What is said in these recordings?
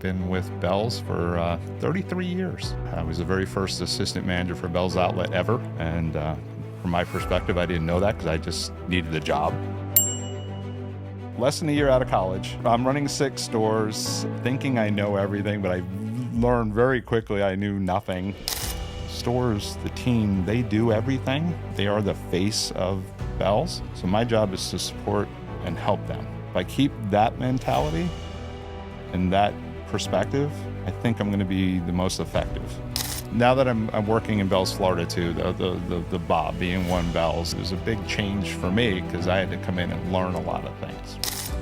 been with Bealls for 33 years. I was the very first assistant manager for Bealls Outlet ever. And from my perspective, I didn't know that because I just needed the job. Less than a year out of college, I'm running 6 stores, thinking I know everything, but I learned very quickly I knew nothing. Stores, the team, they do everything. They are the face of Bealls. So my job is to support and help them. If I keep that mentality and that perspective, I think I'm going to be the most effective. Now that I'm working in Bealls, Florida too, the Bob being one Bealls, it was a big change for me because I had to come in and learn a lot of things.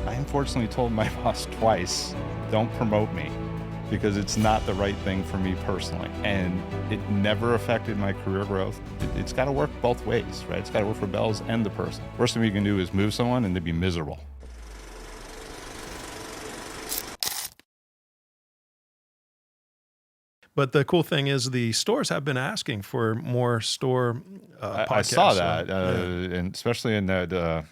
I unfortunately told my boss twice, don't promote me, because it's not the right thing for me personally. And it never affected my career growth. It's got to work both ways, right? It's got to work for Bealls and the person. Worst thing you can do is move someone and they'd be miserable. But the cool thing is the stores have been asking for more store podcasts. I saw that, and especially in the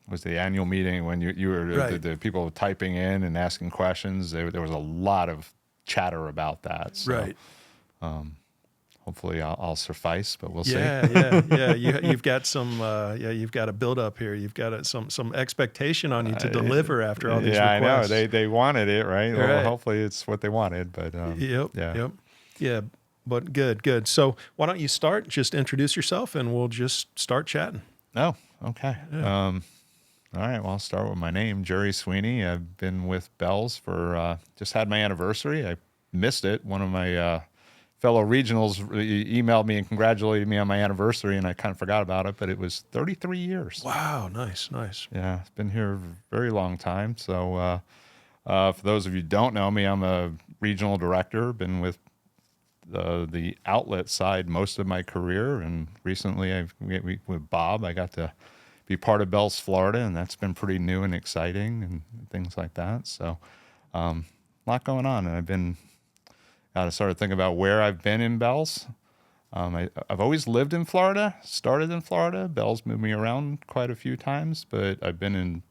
was the annual meeting when you were Right. the people typing in and asking questions. There was a lot of chatter about that. So, Right. hopefully I'll suffice, but we'll see. Yeah. You've got some. You've got a build up here. You've got some expectation on you to deliver after all these yeah, requests. I know they wanted it, right? Well, Right. hopefully it's what they wanted, but Yeah. But good. So why don't you start? Just introduce yourself, and we'll just start chatting. Oh, okay. Yeah. All right, well, I'll start with my name, Jerry Sweeney. I've been with Bealls for, just had my anniversary. I missed it. One of my fellow regionals emailed me and congratulated me on my anniversary, and I kind of forgot about it, but it was 33 years. Wow, nice. Yeah, it's been here a very long time. So for those of you who don't know me, I'm a regional director, been with the outlet side most of my career, and recently with Bob, I got to be part of Bealls, Florida, and that's been pretty new and exciting and things like that. So a lot going on, and I started thinking about where I've been in Bealls. I've always lived in Florida, started in Florida. Bealls moved me around quite a few times, but I've been in,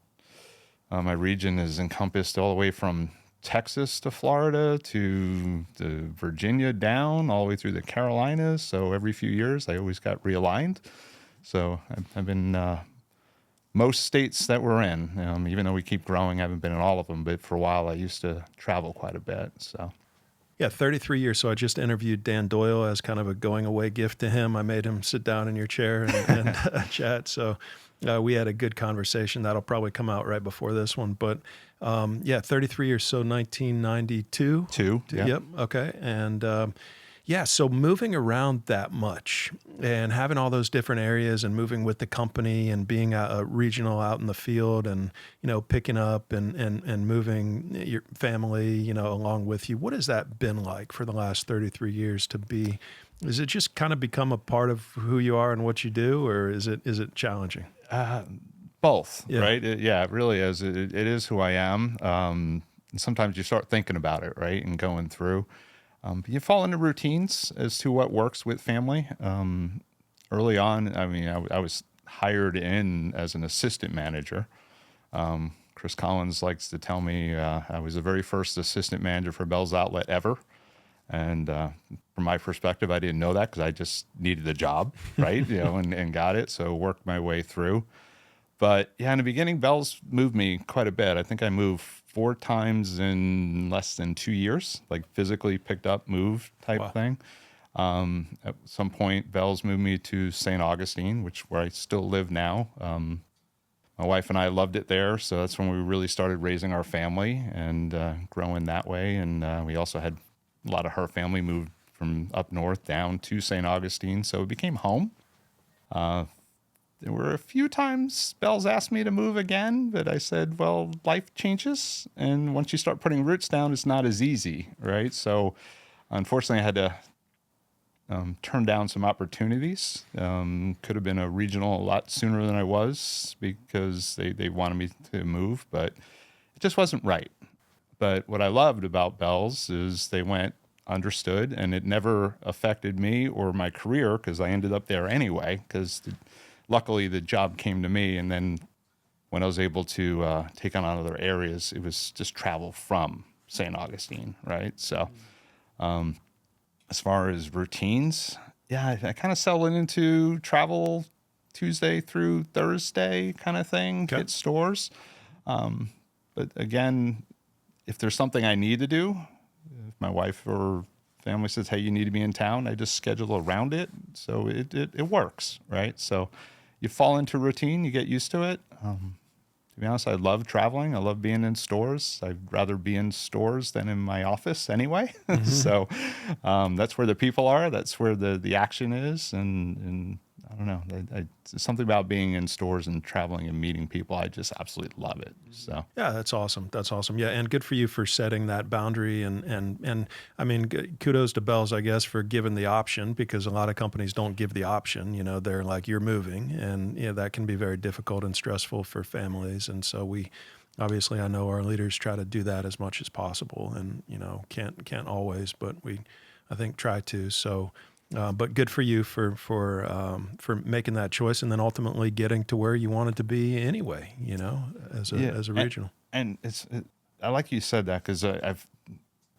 my region is encompassed all the way from Texas to Florida to Virginia down, all the way through the Carolinas. So every few years, I always got realigned. So I've been most states that we're in, even though we keep growing, I haven't been in all of them, but for a while I used to travel quite a bit. So, Yeah, 33 years. So I just interviewed Dan Doyle as kind of a going away gift to him. I made him sit down in your chair and chat. So we had a good conversation. That'll probably come out right before this one. But 33 years. So 1992. Yeah. Yep. Okay. And so moving around that much and having all those different areas and moving with the company and being a regional out in the field and, picking up and moving your family, along with you. What has that been like for the last 33 years to be? Is it just kind of become a part of who you are and what you do, or is it challenging? Both, Yeah. right? It really is. It is who I am. And sometimes you start thinking about it, right, and going through. But you fall into routines as to what works with family. Early on, I was hired in as an assistant manager. Chris Collins likes to tell me I was the very first assistant manager for Bealls Outlet ever. And from my perspective, I didn't know that because I just needed the job, right? And got it. So worked my way through. But yeah, in the beginning, Bealls moved me quite a bit. I think I moved 4 times in less than 2 years, like physically picked up, moved type Wow. thing. At some point, Bealls moved me to St. Augustine, where I still live now. My wife and I loved it there, so that's when we really started raising our family and growing that way. And we also had a lot of her family moved from up north down to St. Augustine, so it became home. There were a few times Bealls asked me to move again, but I said, well, life changes. And once you start putting roots down, it's not as easy, right? So unfortunately, I had to turn down some opportunities. Could have been a regional a lot sooner than I was because they wanted me to move, but it just wasn't right. But what I loved about Bealls is they went understood, and it never affected me or my career because I ended up there anyway because luckily the job came to me, and then when I was able to take on other areas, it was just travel from St. Augustine, right? So as far as routines, yeah, I kind of settled into travel Tuesday through Thursday kind of thing, Okay. hit stores. But again, if there's something I need to do, if my wife or family says, hey, you need to be in town, I just schedule around it. So it works, right? So you fall into routine, you get used to it. To be honest, I love traveling. I love being in stores. I'd rather be in stores than in my office anyway. So that's where the people are. That's where the action is. And I don't know. It's something about being in stores and traveling and meeting people. I just absolutely love it. So Yeah, that's awesome. That's awesome. Yeah, and good for you for setting that boundary. And I mean, kudos to Bealls, I guess, for giving the option, because a lot of companies don't give the option. You know, they're like, you're moving, and that can be very difficult and stressful for families. And so we, obviously, I know our leaders try to do that as much as possible, and can't always, but we, I think, try to. So. But good for you for making that choice, and then ultimately getting to where you wanted to be anyway. As a regional. And I like you said that, because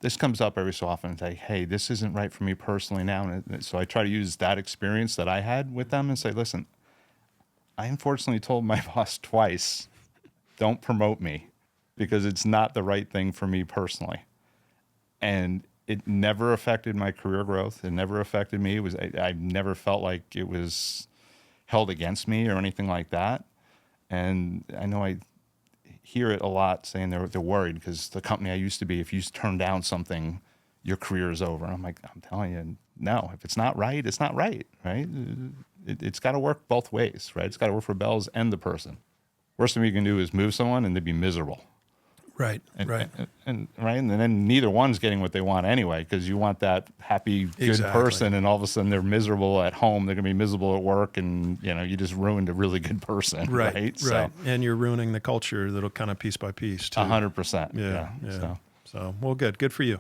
this comes up every so often and say, hey, this isn't right for me personally now. And so I try to use that experience that I had with them and say, listen, I unfortunately told my boss twice, don't promote me because it's not the right thing for me personally. And it never affected my career growth. It never affected me. I never felt like it was held against me or anything like that. And I know I hear it a lot, saying they're worried because the company I used to be, if you turn down something, your career is over. I'm like, I'm telling you, no, if it's not right, it's not right, right? It's got to work both ways, right? It's got to work for Bealls and the person. Worst thing you can do is move someone and they'd be miserable. Right, right. And then neither one's getting what they want anyway, because you want that happy, good Exactly. person, and all of a sudden they're miserable at home. They're going to be miserable at work, and you just ruined a really good person, right? Right. So, And you're ruining the culture that'll kind of piece by piece too. 100%. Yeah. So well, good for you.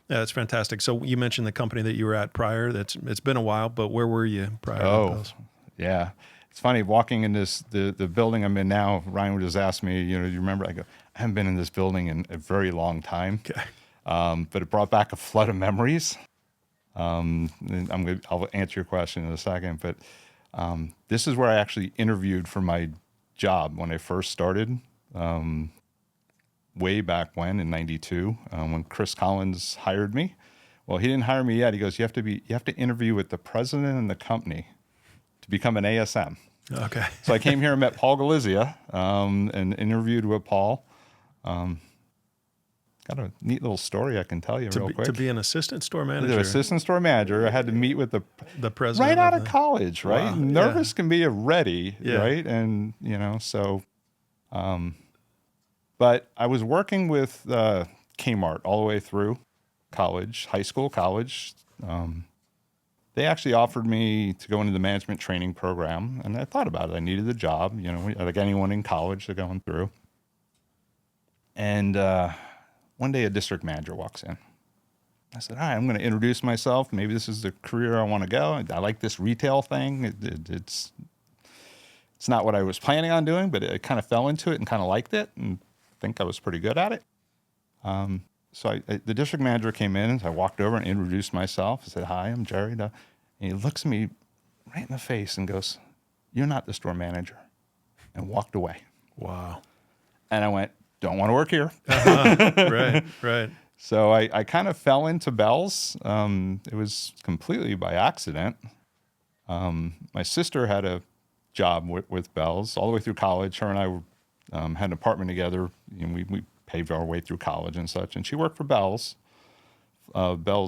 Yeah, that's fantastic. So you mentioned the company that you were at prior. It's been a while, but where were you prior to Bealls? Yeah. It's funny walking in the building I'm in now. Ryan would just ask me, do you remember? I go, I haven't been in this building in a very long time. Okay. But it brought back a flood of memories. And I'll answer your question in a second, but this is where I actually interviewed for my job when I first started, way back when in '92, when Chris Collins hired me. Well, he didn't hire me yet. He goes, you have to interview with the president and the company to become an ASM. Okay. So I came here and met Paul Galizia, and interviewed with Paul. Got a neat little story I can tell you real quick. To be an assistant store manager. The assistant store manager, I had to meet with the president right out of college, right? Wow. Nervous can be ready, Yeah. right? And so, but I was working with Kmart all the way through college, high school, college. They actually offered me to go into the management training program, and I thought about it. I needed the job, like anyone in college they're going through. And one day a district manager walks in. I said, hi, I'm going to introduce myself. Maybe this is the career I want to go. I like this retail thing. It's not what I was planning on doing, but I kind of fell into it and kind of liked it and think I was pretty good at it. So the district manager came in, and I walked over and introduced myself. I said, hi, I'm Jerry. And he looks at me right in the face and goes, you're not the store manager, and walked away. Wow. And I went, don't want to work here. Right. So I kind of fell into Bealls. It was completely by accident. My sister had a job with Bealls all the way through college. Her and I had an apartment together. We paved our way through college and such. And she worked for Bealls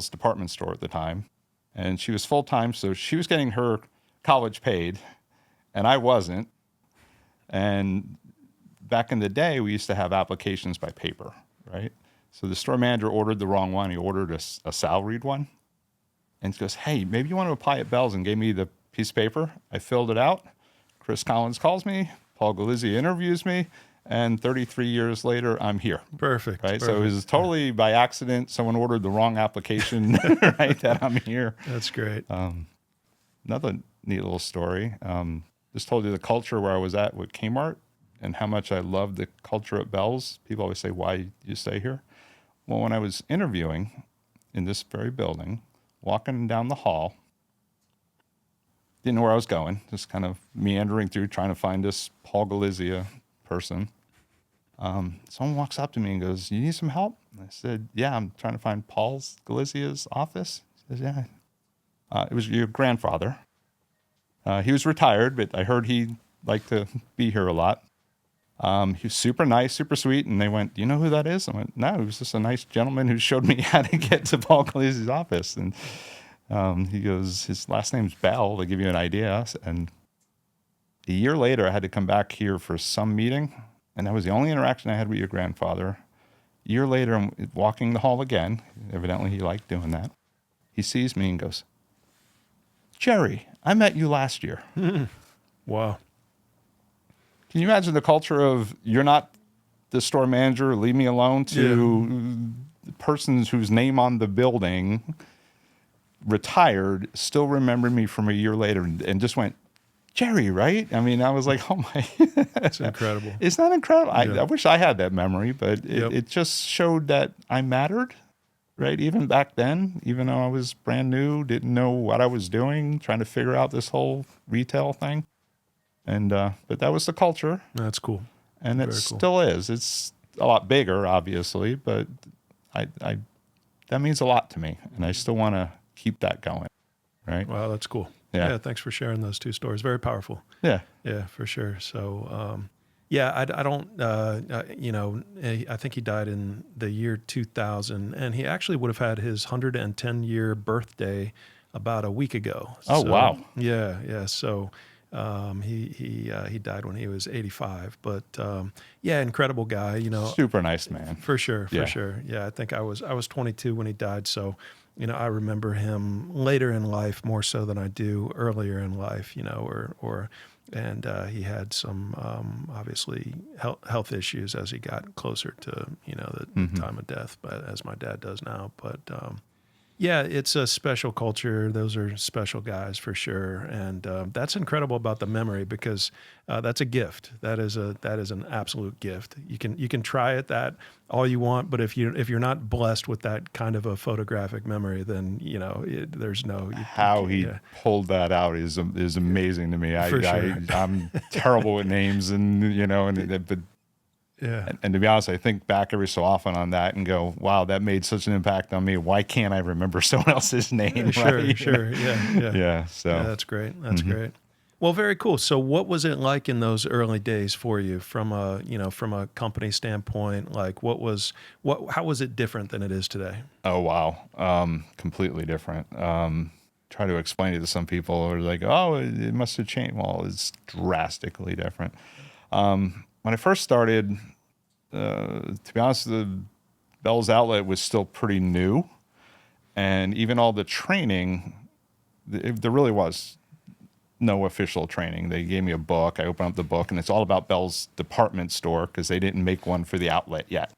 department store at the time. And she was full-time, so she was getting her college paid, and I wasn't. And back in the day, we used to have applications by paper, right? So the store manager ordered the wrong one. He ordered a salaried one. And he goes, hey, maybe you want to apply at Bealls, and gave me the piece of paper. I filled it out. Chris Collins calls me. Paul Galizia interviews me. And 33 years later, I'm here. Perfect. Right. Perfect. So it was totally by accident. Someone ordered the wrong application, right? That I'm here. That's great. Another neat little story. Just told you the culture where I was at with Kmart and how much I love the culture at Bealls. People always say, why do you stay here? Well, when I was interviewing in this very building, walking down the hall, didn't know where I was going, just kind of meandering through trying to find this Paul Galizia person. Someone walks up to me and goes, "You need some help?" And I said, "Yeah, I'm trying to find Paul's Galizia's office." He says, "Yeah." It was your grandfather. He was retired, but I heard he liked to be here a lot. He was super nice, super sweet. And they went, "Do you know who that is?" I went, "No, he was just a nice gentleman who showed me how to get to Paul Galizia's office." And he goes, "His last name's Bell," to give you an idea. And a year later, I had to come back here for some meeting. And that was the only interaction I had with your grandfather. A year later, I'm walking the hall again. Evidently, he liked doing that. He sees me and goes, "Jerry, I met you last year." Wow. Can you imagine the culture of, "You're not the store manager, leave me alone," to the persons whose name on the building retired still remembered me from a year later and just went, "Jerry, right?" I mean, I was like, "Oh my." It's incredible. It's not incredible. Yeah. I wish I had that memory, but Yep. it just showed that I mattered, right? Even back then, even though I was brand new, didn't know what I was doing, trying to figure out this whole retail thing. And, but that was the culture, That's cool. and it Very cool. still is. It's a lot bigger, obviously, but I that means a lot to me, and I still want to keep that going, right? Wow, that's cool. Yeah. Thanks for sharing those two stories. Very powerful. Yeah. Yeah, for sure. So, yeah, I don't, I think he died in the year 2000, and he actually would have had his 110-year birthday about a week ago. Oh, wow. Yeah. So, he died when he was 85, but, yeah, incredible guy, Super nice man. for sure. Yeah. Yeah. I think I was 22 when he died. So, I remember him later in life more so than I do earlier in life, and he had some obviously health issues as he got closer to the time of death, but as my dad does now. But yeah, it's a special culture. Those are special guys for sure, and that's incredible about the memory because that's a gift. That is an absolute gift. You can try it that all you want, but if you're not blessed with that kind of a photographic memory, then there's no How he pulled that out is amazing to me. For sure. I'm terrible with names, and but Yeah. and to be honest, I think back every so often on that and go, "Wow, that made such an impact on me. Why can't I remember someone else's name?" Right? Sure. Yeah. Yeah. So Yeah, that's great. That's great. Well, very cool. So what was it like in those early days for you from a company standpoint? Like how was it different than it is today? Oh, wow. Completely different. Try to explain it to some people who are like, "Oh, it must have changed." Well, it's drastically different. When I first started, to be honest, the Bealls outlet was still pretty new. And even all the training, there really was no official training. They gave me a book. I opened up the book, and it's all about Bealls department store because they didn't make one for the outlet yet.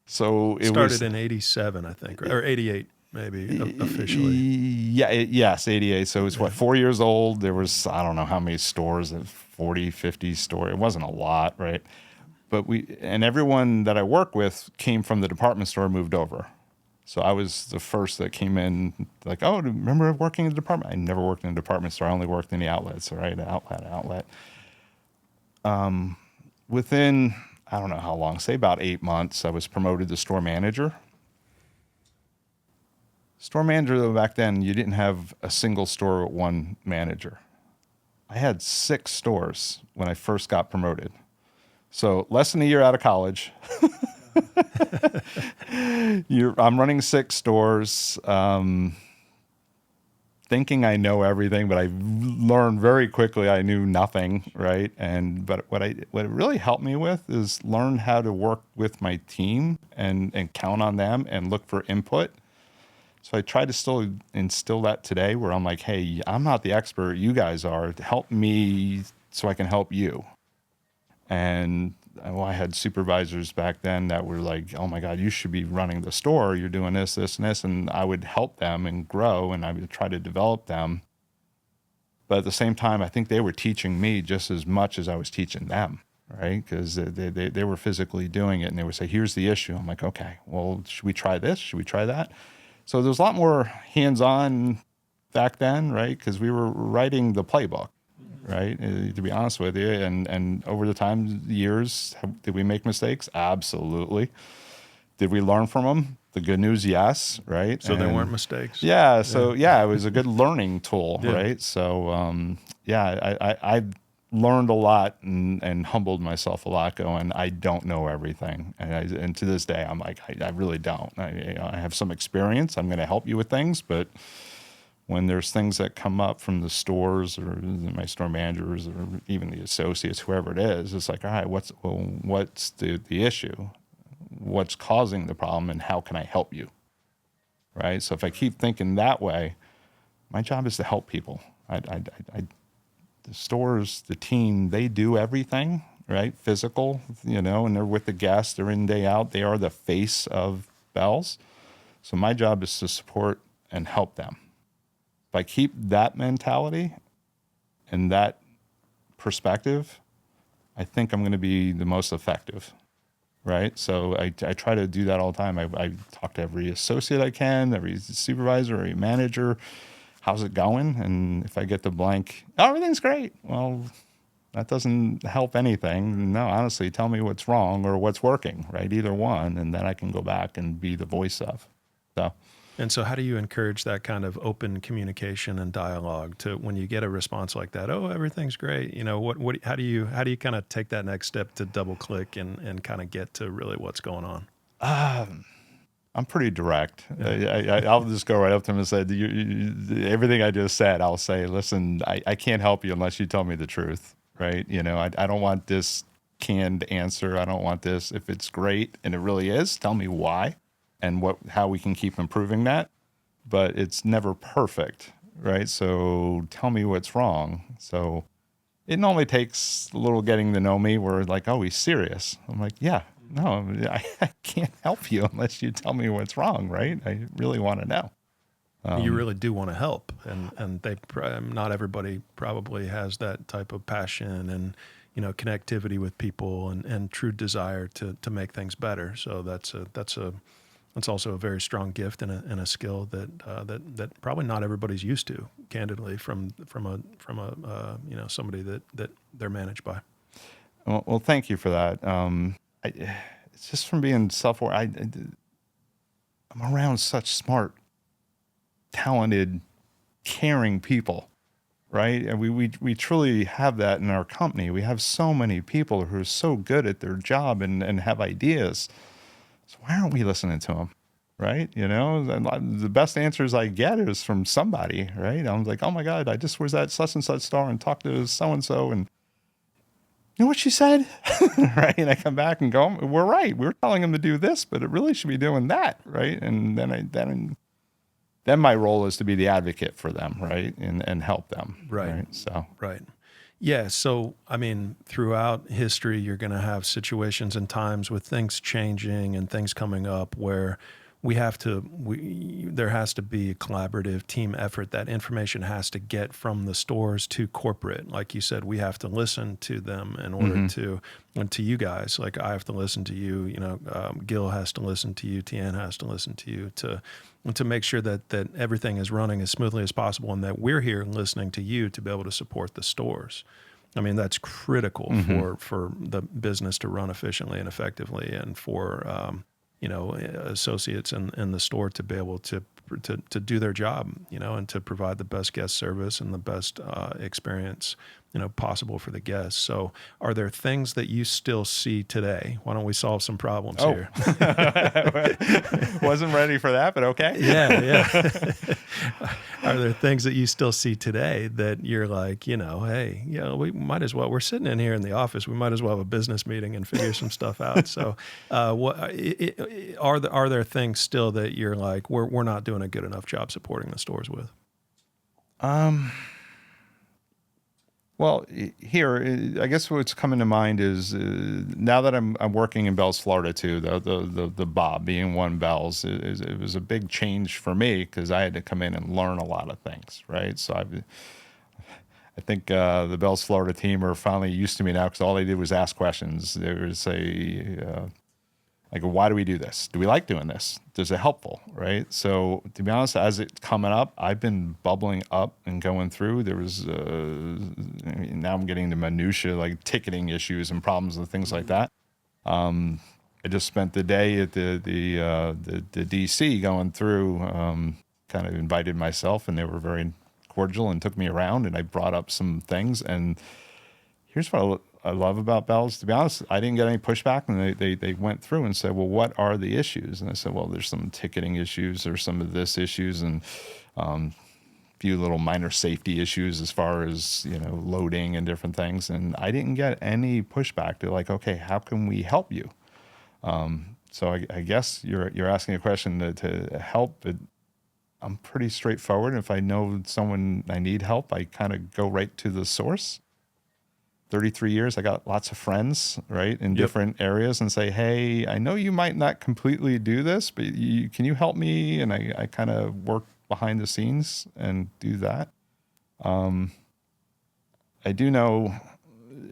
So it Started was in 87, I think, or 88 maybe officially. yes, 88. So it was 4 years old. There was, I don't know how many stores, 40, 50 stores. It wasn't a lot, right? But everyone that I work with came from the department store, moved over. So I was the first that came in, like, "Oh, remember working in the department?" I never worked in a department store. I only worked in the outlets, right? Outlet. Within, I don't know how long, say about 8 months, I was promoted to store manager. Store manager, though, back then, you didn't have a single store with one manager. I had 6 stores when I first got promoted. So less than a year out of college. I'm running 6 stores, thinking I know everything, but I learned very quickly I knew nothing, right? But what it really helped me with is learn how to work with my team and count on them and look for input. So I try to still instill that today where I'm like, "Hey, I'm not the expert. You guys are. Help me so I can help you." And I had supervisors back then that were like, "Oh my God, you should be running the store. You're doing this, this, and this." And I would help them and grow, and I would try to develop them. But at the same time, I think they were teaching me just as much as I was teaching them. right? Because they were physically doing it, and they would say, here's the issue. I'm like, okay, well, should we try this? Should we try that? So there's a lot more hands-on back then, right? Because we were writing the playbook, right? To be honest with you, and over the years, did we make mistakes? Absolutely. Did we learn from them? The good news, yes, right? So they weren't mistakes. Yeah, so yeah, it was a good learning tool, Yeah. right? So I learned a lot and humbled myself a lot going, I don't know everything. And to this day, I'm like, I really don't. I have some experience. I'm going to help you with things, but when there's things that come up from the stores or my store managers or even the associates, whoever it is, it's like, all right, what's the issue? What's causing the problem, and how can I help you? Right? So if I keep thinking that way, my job is to help people. The stores, the team, they do everything, right? Physical, and they're with the guests, they're in, day out. They are the face of Bealls. So my job is to support and help them. If I keep that mentality and that perspective, I think I'm going to be the most effective, right? So I try to do that all the time. I talk to every associate I can, every supervisor, every manager. How's it going? And if I get the blank, oh, everything's great. Well, that doesn't help anything. No, honestly, tell me what's wrong or what's working, right? Either one, and then I can go back and be the voice of. And so how do you encourage that kind of open communication and dialogue to when you get a response like that? Oh, everything's great. How do you kind of take that next step to double click and kind of get to really what's going on? I'm pretty direct. I'll just go right up to him and say, everything I just said, I'll say, listen, I can't help you unless you tell me the truth, right? I don't want this canned answer. I don't want this. If it's great and it really is, tell me why and how we can keep improving that. But it's never perfect, right? So tell me what's wrong. So it normally takes a little getting to know me where like, oh, he's serious. I'm like, yeah. No, I can't help you unless you tell me what's wrong, right? I really want to know. You really do want to help, and not everybody probably has that type of passion and connectivity with people and true desire to make things better. So that's also a very strong gift and a skill that probably not everybody's used to, candidly, from a somebody that they're managed by. Well, thank you for that. It's just from being self-aware. I'm around such smart, talented, caring people, right? And we truly have that in our company. We have so many people who are so good at their job and have ideas. So why aren't we listening to them, right? And the best answers I get is from somebody, right? I'm like, oh my God, I just was at such and such store and talked to so-and-so and you know what she said? Right? And I come back and go, we're right. We're telling him to do this, but it really should be doing that. Right? And then my role is to be the advocate for them, right? And help them. Right. So. Right. Yeah. So, I mean, throughout history, you're going to have situations and times with things changing and things coming up where there has to be a collaborative team effort. That information has to get from the stores to corporate. Like you said, we have to listen to them in order to, and to you guys, like I have to listen to you, Gil has to listen to you, Tian has to listen to you to make sure that everything is running as smoothly as possible and that we're here listening to you to be able to support the stores. I mean, that's critical for the business to run efficiently and effectively and for, associates in the store to be able to do their job, and to provide the best guest service and the best experience, possible for the guests. So are there things that you still see today? Why don't we solve some problems here? Wasn't ready for that, but okay. Yeah. Are there things that you still see today that you're like, hey, we might as well, we're sitting in here in the office, we might as well have a business meeting and figure some stuff out. So are there things still that you're like, we're not doing a good enough job supporting the stores with? Well, here, I guess what's coming to mind is now that I'm working in Bealls, Florida too. The Bob being one Bealls, it was a big change for me because I had to come in and learn a lot of things, right? So I think the Bealls Florida team are finally used to me now because all they did was ask questions. They would say, like, why do we do this? Do we like doing this? Is it helpful, right? So to be honest, as it's coming up, I've been bubbling up and going through. There was, now I'm getting to minutia, like ticketing issues and problems and things like that. I just spent the day at the DC going through, kind of invited myself, and they were very cordial and took me around, and I brought up some things. And here's what I love about Bealls. To be honest, I didn't get any pushback, and they went through and said, well, what are the issues? And I said, well, there's some ticketing issues, there's some of this issues, and few little minor safety issues as far as, loading and different things. And I didn't get any pushback. They're like, okay, how can we help you? So I guess you're asking a question to help. But I'm pretty straightforward. If I know someone I need help, I kind of go right to the source. 33 years, I got lots of friends, right, in different areas, and say, hey, I know you might not completely do this, but can you help me? And I kind of work behind the scenes and do that. I do know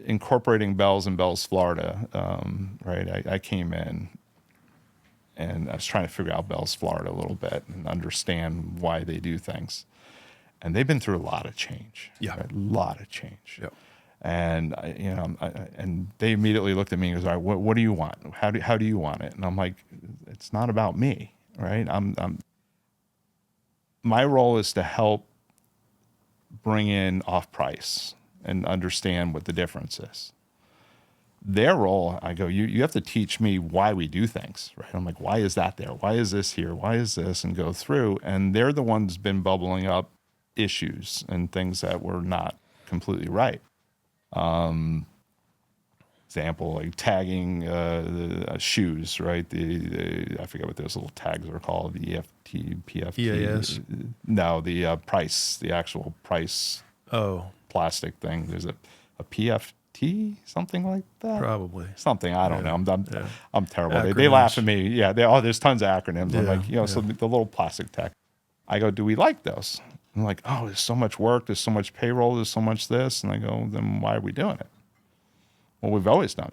incorporating Bealls and Bealls Florida, right, I came in and I was trying to figure out Bealls Florida a little bit and understand why they do things. And they've been through a lot of change. Yeah. Right? A lot of change. Yeah. And and they immediately looked at me and goes, all right, what do you want? How do you want it? And I'm like, it's not about me, right? My role is to help bring in off price and understand what the difference is. Their role, I go, you have to teach me why we do things, right? I'm like, why is that there? Why is this here? Why is this? And go through. And they're the ones been bubbling up issues and things that were not completely right. Example, like tagging the shoes, right? I forget what those little tags are called, the EFT, PFT. EAS? No, the price, the actual price plastic thing. There's a PFT, something like that? Probably. Something, I don't know. I'm terrible. Acronyms. They laugh at me. Yeah, there's tons of acronyms. I'm Yeah, like, so the little plastic tag. I go, do we like those? I'm like, oh, there's so much work, there's so much payroll, there's so much this. And I go, then why are we doing it? Well, we've always done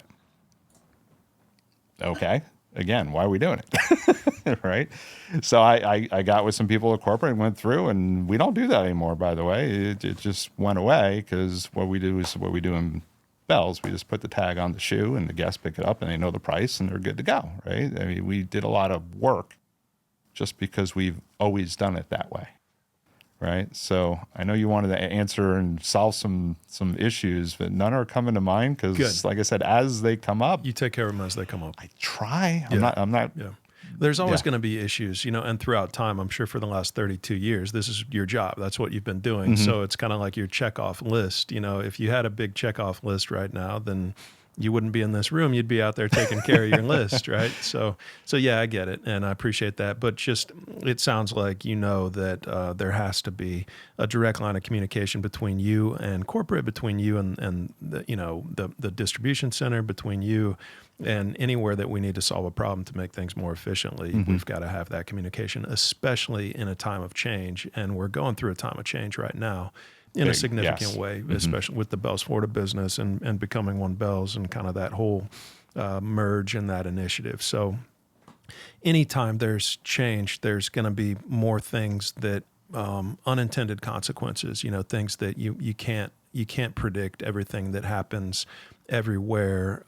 it. Okay. Again, why are we doing it? Right? So I got with some people at corporate and went through, and we don't do that anymore, by the way. It just went away because what we do is what we do in Bealls. We just put the tag on the shoe, and the guests pick it up, and they know the price, and they're good to go, right? I mean, we did a lot of work just because we've always done it that way. Right. So I know you wanted to answer and solve some issues, but none are coming to mind because, like I said, as they come up, You take care of them as they come up. I try. Yeah. I'm not. Yeah. There's always going to be issues, and throughout time, I'm sure for the last 32 years, this is your job. That's what you've been doing. Mm-hmm. So it's kind of like your checkoff list. If you had a big checkoff list right now, then you wouldn't be in this room. You'd be out there taking care of your list, right? So yeah, I get it, and I appreciate that. But just it sounds like that there has to be a direct line of communication between you and corporate, between you and the distribution center, between you and anywhere that we need to solve a problem to make things more efficiently. Mm-hmm. We've got to have that communication, especially in a time of change, and we're going through a time of change right now. In a significant way, especially with the Bealls Florida business and becoming one Bealls and kind of that whole merge in that initiative. So anytime there's change, there's going to be more things that unintended consequences, things that you can't predict everything that happens everywhere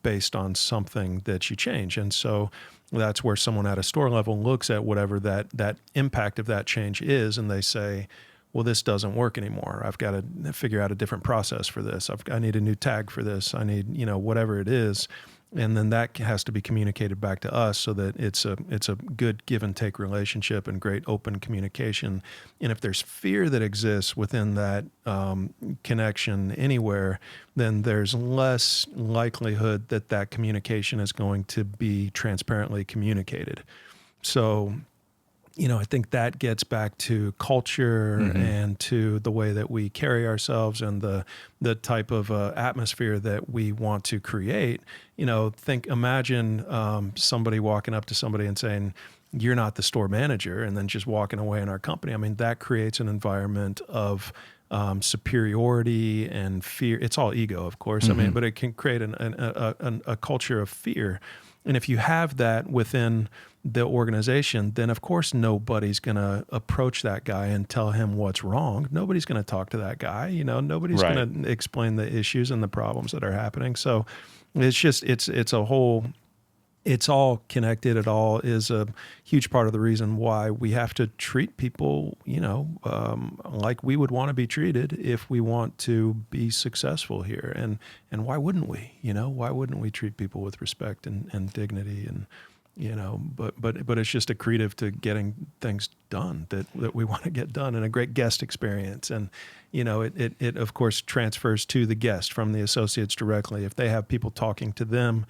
based on something that you change. And so that's where someone at a store level looks at whatever that impact of that change is, and they say, well, this doesn't work anymore. I've got to figure out a different process for this. I need a new tag for this. I need, whatever it is. And then that has to be communicated back to us so that it's a good give and take relationship and great open communication. And if there's fear that exists within that connection anywhere, then there's less likelihood that communication is going to be transparently communicated. So, I think that gets back to culture and to the way that we carry ourselves and the type of atmosphere that we want to create. Imagine somebody walking up to somebody and saying, "You're not the store manager," and then just walking away in our company. I mean, that creates an environment of superiority and fear. It's all ego, of course. I mean, but it can create a culture of fear. And if you have that within the organization, then of course nobody's going to approach that guy and tell him what's wrong. Nobody's going to talk to that guy. Nobody's Right. going to explain the issues and the problems that are happening. So it's a whole. It's all connected. It all is a huge part of the reason why we have to treat people, like we would want to be treated if we want to be successful here. And why wouldn't we? Why wouldn't we treat people with respect and dignity? And but it's just accretive to getting things done that we want to get done, and a great guest experience. And it of course transfers to the guest from the associates directly. If they have people talking to them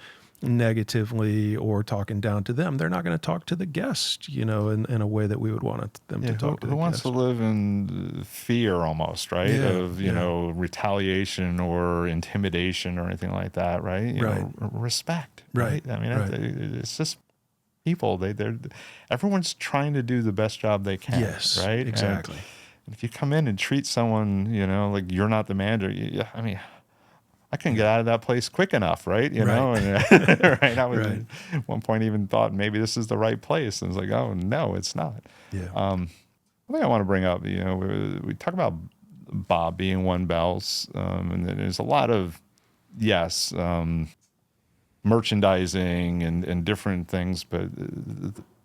negatively or talking down to them, they're not going to talk to the guest, in a way that we would want them to talk to the Who wants guest. to live in fear almost, right? Yeah, Of, retaliation or intimidation or anything like that, right? Right. Respect, Right, right? I mean, right. it's just people. Everyone's trying to do the best job they can, Yes, right? exactly. And if you come in and treat someone, like you're not the manager, I mean, I couldn't get out of that place quick enough, right? And right. I was Right. at one point even thought maybe this is the right place. And it's like, oh no, it's not. Yeah. One thing I want to bring up, we talk about Bob being one Bealls, and there's a lot of, merchandising and different things, but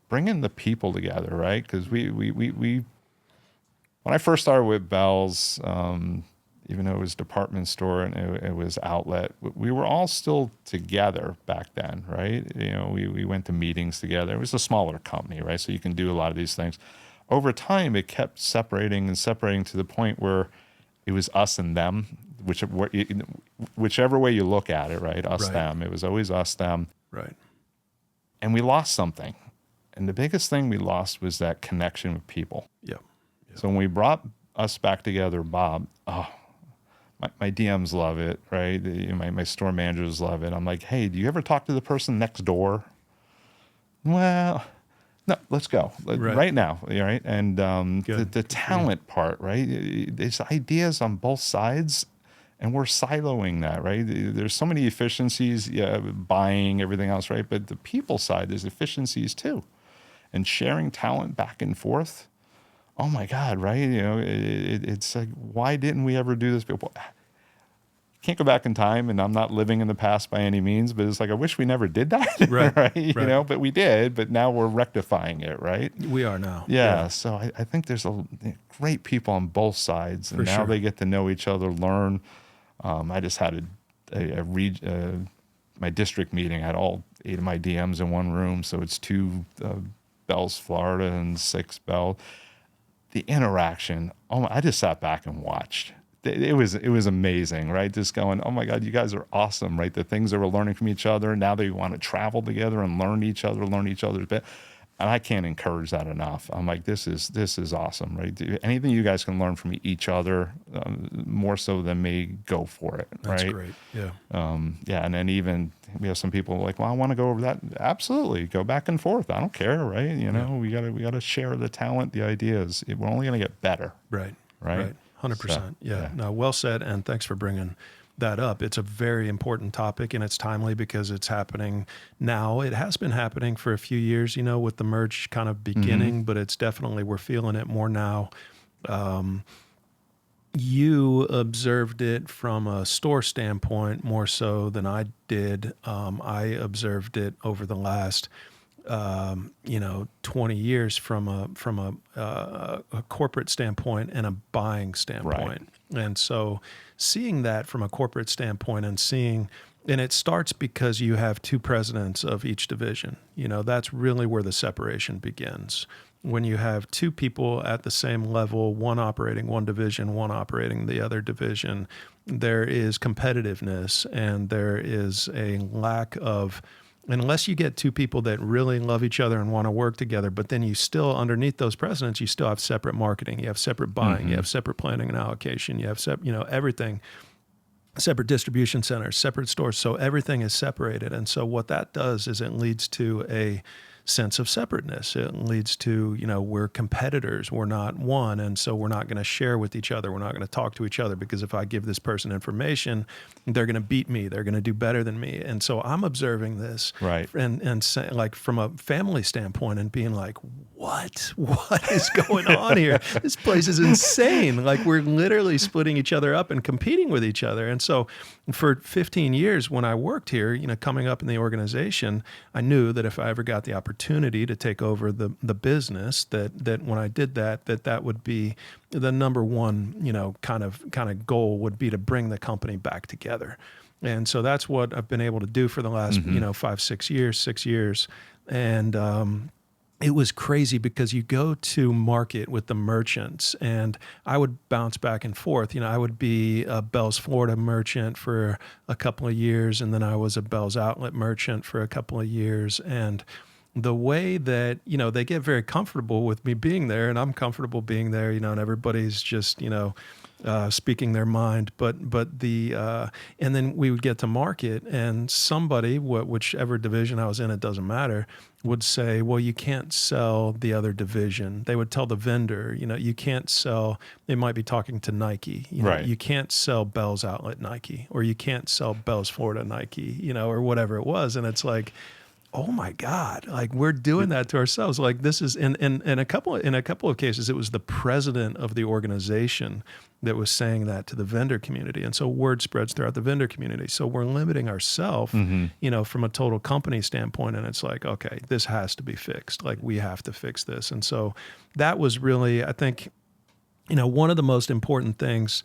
bringing the people together, right? Because we when I first started with Bealls, even though it was department store and it was outlet, we were all still together back then, right? We went to meetings together. It was a smaller company, right? So you can do a lot of these things. Over time, it kept separating to the point where it was us and them, whichever way you look at it, right? Us, Right. them. It was always us, them. Right. And we lost something. And the biggest thing we lost was that connection with people. Yeah. So when we brought us back together, Bob, my DMs love it, right? My store managers love it. I'm like, hey, do you ever talk to the person next door? Well, no, let's go right now, right? And the talent part, right? There's ideas on both sides, and we're siloing that, right? There's so many efficiencies, buying, everything else, right? But the people side, there's efficiencies too. And sharing talent back and forth, oh my God, right? It's like, why didn't we ever do this? People can't go back in time, and I'm not living in the past by any means, but it's like, I wish we never did that, Right, right? But we did, but now we're rectifying it, right? We are now. Yeah. So I think there's great people on both sides, and For now sure. they get to know each other, learn. I just had my district meeting. I had all 8 of my DMs in one room, so it's 2 Bealls, Florida, and 6 Bealls. The interaction, I just sat back and watched. It was amazing, right? Just going, oh my God, you guys are awesome, right? The things that we're learning from each other. Now they want to travel together and learn each other's bit. And I can't encourage that enough. I'm like, this is awesome, right? Anything you guys can learn from each other, more so than me, go for it, That's right? great. Yeah. And then even we have some people like, well, I want to go over that. Absolutely, go back and forth. I don't care, right? We gotta share the talent, the ideas. We're only gonna get better. Right. Right. 100%. So, Yeah. No, well said. And thanks for bringing that up. It's a very important topic, and it's timely because it's happening now. It has been happening for a few years, with the merge kind of beginning, but it's definitely, we're feeling it more now. You observed it from a store standpoint more so than I did. I observed it over the last 20 years from a corporate standpoint and a buying standpoint. Right. And so seeing that from a corporate standpoint and it starts because you have 2 presidents of each division. That's really where the separation begins. When you have 2 people at the same level, one operating one division, one operating the other division, there is competitiveness and there is a lack of, unless you get 2 people that really love each other and want to work together, but then you still, underneath those presidents, you still have separate marketing, you have separate buying, you have separate planning and allocation, you have everything, separate distribution centers, separate stores. So everything is separated. And so what that does is it leads to a sense of separateness. It leads to, we're competitors. We're not one. And so we're not going to share with each other. We're not going to talk to each other because if I give this person information, they're going to beat me. They're going to do better than me. And so I'm observing this Right. and like from a family standpoint and being like, what is going on here? This place is insane. Like we're literally splitting each other up and competing with each other. And so for 15 years when I worked here, coming up in the organization, I knew that if I ever got the opportunity to take over the business, that when I did that would be the number one, kind of goal would be to bring the company back together. And so that's what I've been able to do for the last, 6 years. And, it was crazy because you go to market with the merchants and I would bounce back and forth. I would be a Bealls, Florida merchant for a couple of years. And then I was a Bealls outlet merchant for a couple of years. And the way that, they get very comfortable with me being there and I'm comfortable being there, and everybody's just, speaking their mind, but and then we would get to market and somebody, whichever division I was in, it doesn't matter, would say, well, you can't sell the other division. They would tell the vendor, you can't sell, they might be talking to Nike, Right. You can't sell Bealls Outlet Nike, or you can't sell Bealls Florida Nike, or whatever it was. And it's like, oh my God, like we're doing that to ourselves. Like this is in a couple of cases, it was the president of the organization that was saying that to the vendor community. And so word spreads throughout the vendor community. So we're limiting ourselves, from a total company standpoint. And it's like, okay, this has to be fixed. Like we have to fix this. And so that was really, I think, one of the most important things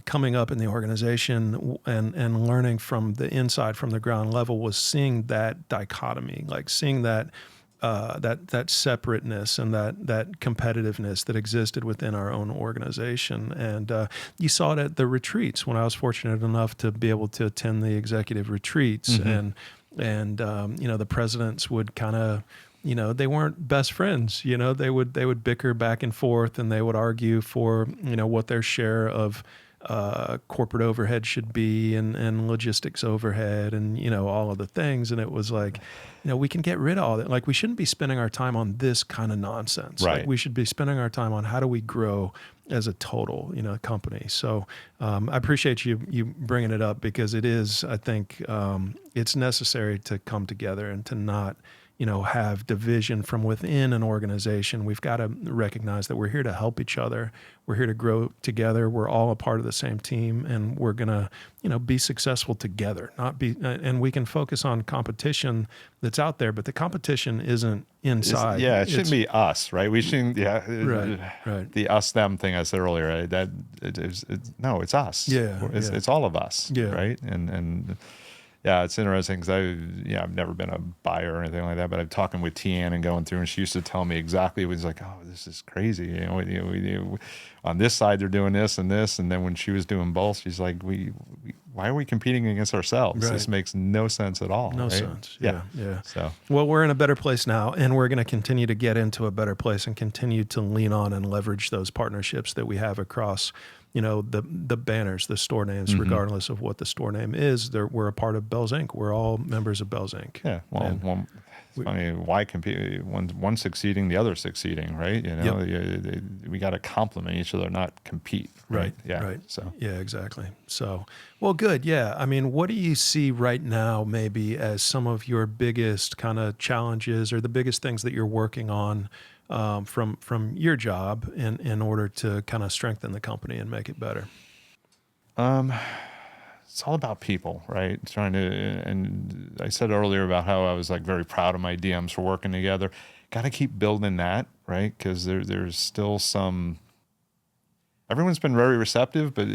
coming up in the organization and learning from the inside, from the ground level, was seeing that dichotomy, like seeing that that separateness and that competitiveness that existed within our own organization. And you saw it at the retreats when I was fortunate enough to be able to attend the executive retreats, and the presidents would kind of, they weren't best friends. They would bicker back and forth, and they would argue for, what their share of corporate overhead should be, and logistics overhead, and all of the things. And it was like, we can get rid of all that. Like we shouldn't be spending our time on this kind of nonsense. Right. Like we should be spending our time on how do we grow as a total, company. So I appreciate you bringing it up, because it is, I think, it's necessary to come together and to not have division from within an organization. We've got to recognize that we're here to help each other. We're here to grow together. We're all a part of the same team, and we're going to, be successful together, and we can focus on competition that's out there, but the competition isn't inside. It shouldn't be us, right? We shouldn't, Right. The us, them thing I said earlier, right? That no, it's us. It's all of us, right? And yeah, it's interesting because I've never been a buyer or anything like that, but I'm talking with Tian and going through, and she used to tell me exactly. It was like, oh, this is crazy. On this side they're doing this and this, and then when she was doing both, she's like, why are we competing against ourselves? Right. This makes no sense at all. No right? sense. Yeah. So well, we're in a better place now, and we're going to continue to get into a better place and continue to lean on and leverage those partnerships that we have across, the banners, the store names, regardless of what the store name is. We're a part of Bealls Inc. We're all members of Bealls Inc. Yeah. Well, it's funny. Why compete? One succeeding, the other succeeding, right? We got to complement each other, not compete. Right. Yeah. Right. So. Yeah, exactly. So, well, good. Yeah. I mean, what do you see right now, maybe as some of your biggest kind of challenges, or the biggest things that you're working on from your job in order to kind of strengthen the company and make it better? It's all about people, right? And I said earlier about how I was like very proud of my DMs for working together. Got to keep building that, right? Because there's still some. Everyone's been very receptive, but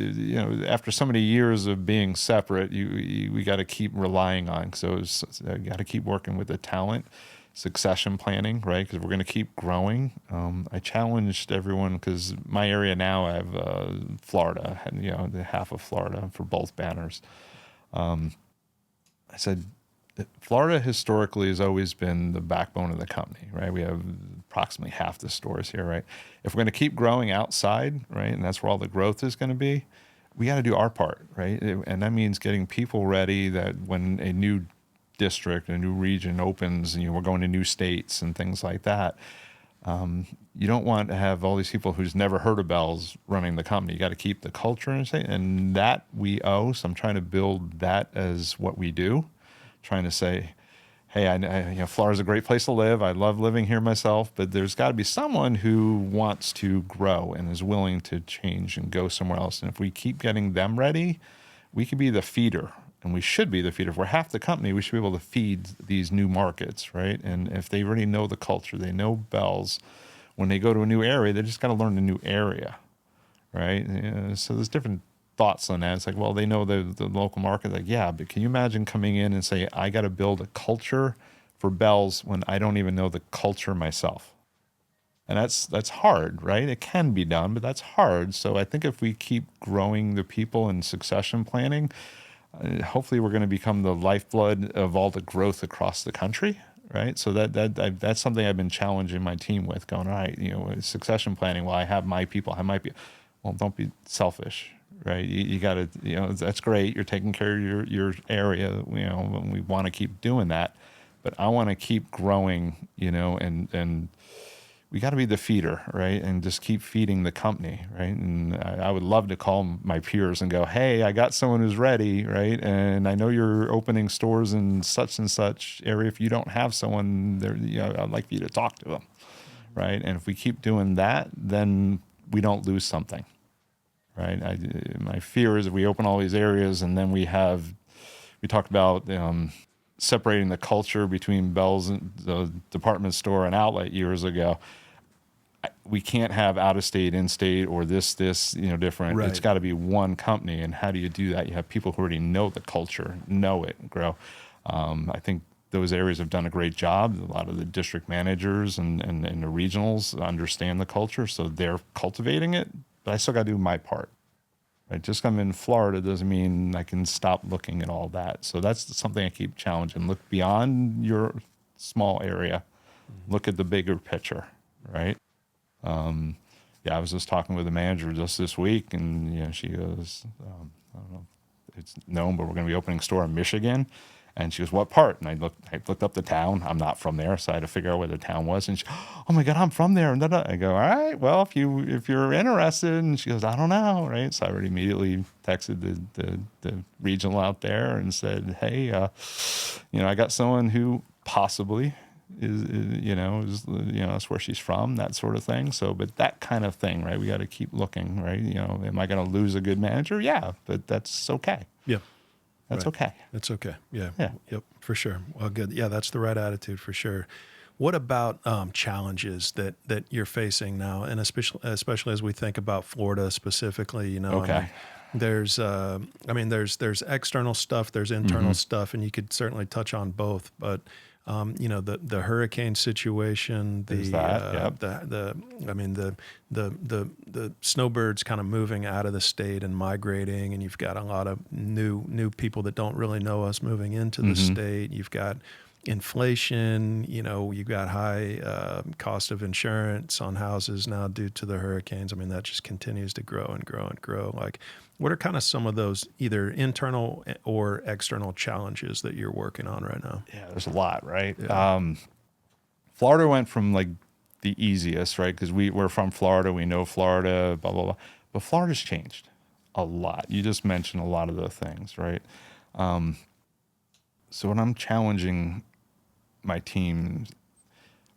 after so many years of being separate, we got to keep relying on. So I got to keep working with the talent. Succession planning, right? Because we're going to keep growing. I challenged everyone, because my area now, I have Florida, and the half of Florida for both banners. I said, Florida historically has always been the backbone of the company, right? We have approximately half the stores here, right? If we're going to keep growing outside, right, and that's where all the growth is going to be, we got to do our part, right? And that means getting people ready that when a new district, a new region opens, and we're going to new states and things like that. You don't want to have all these people who's never heard of Bealls running the company. You got to keep the culture and that we owe. So I'm trying to build that as what we do, trying to say, hey, Florida's a great place to live. I love living here myself, but there's got to be someone who wants to grow and is willing to change and go somewhere else. And if we keep getting them ready, we could be the feeder, and we should be the feeder. If we're half the company, we should be able to feed these new markets, right? And if they already know the culture, they know Bealls, when they go to a new area, they just got to learn the new area, right? So there's different thoughts on that. It's like, well, they know the local market. Like, yeah, but can you imagine coming in and say, I got to build a culture for Bealls when I don't even know the culture myself? And that's hard, right? It can be done, but that's hard. So I think if we keep growing the people in succession planning, hopefully we're going to become the lifeblood of all the growth across the country, right? So that's something I've been challenging my team with, going, all right, succession planning, well, I have my people, well, don't be selfish, right? You got to, that's great. You're taking care of your area, and we want to keep doing that, but I want to keep growing, and we got to be the feeder, right? And just keep feeding the company, right? And I would love to call my peers and go, hey, I got someone who's ready, right? And I know you're opening stores in such and such area. If you don't have someone there, I'd like for you to talk to them, right? And if we keep doing that, then we don't lose something, right? My fear is if we open all these areas and then we talked about separating the culture between Bealls and the department store and outlet years ago. We can't have out of state, in state, or this, different. Right. It's got to be one company. And how do you do that? You have people who already know the culture, know it, and grow. I think those areas have done a great job. A lot of the district managers and the regionals understand the culture, so they're cultivating it. But I still got to do my part. Right? Just I'm in Florida doesn't mean I can stop looking at all that. So that's something I keep challenging. Look beyond your small area. Look at the bigger picture, right? I was just talking with the manager just this week, and she goes, I don't know if it's known, but we're going to be opening a store in Michigan. And she goes, what part? And I looked up the town. I'm not from there, so I had to figure out where the town was. And she, oh my God, I'm from there. And I go, all right, well, if you're interested. And she goes, I don't know, right? So I already immediately texted the regional out there and said, hey, I got someone who possibly is that's where she's from, that sort of thing. So, but that kind of thing, right? We got to keep looking, right? Am I going to lose a good manager? Yeah, but that's okay. Yeah. That's right. okay. That's okay. Yeah. Yeah. Yep. For sure. Well, good. Yeah, that's the right attitude for sure. What about challenges that you're facing now, and especially as we think about Florida specifically? Okay. There's external stuff, there's internal stuff, and you could certainly touch on both. But the hurricane situation, the snowbirds kind of moving out of the state and migrating, and you've got a lot of new people that don't really know us moving into the state. You've got inflation, you've got high cost of insurance on houses now due to the hurricanes. I mean, that just continues to grow and grow and grow. Like, what are kind of some of those either internal or external challenges that you're working on right now? Yeah, there's a lot, right? Yeah. Florida went from like the easiest, right? Because we're from Florida, we know Florida, blah, blah, blah. But Florida's changed a lot. You just mentioned a lot of the things, right? So when I'm challenging my team,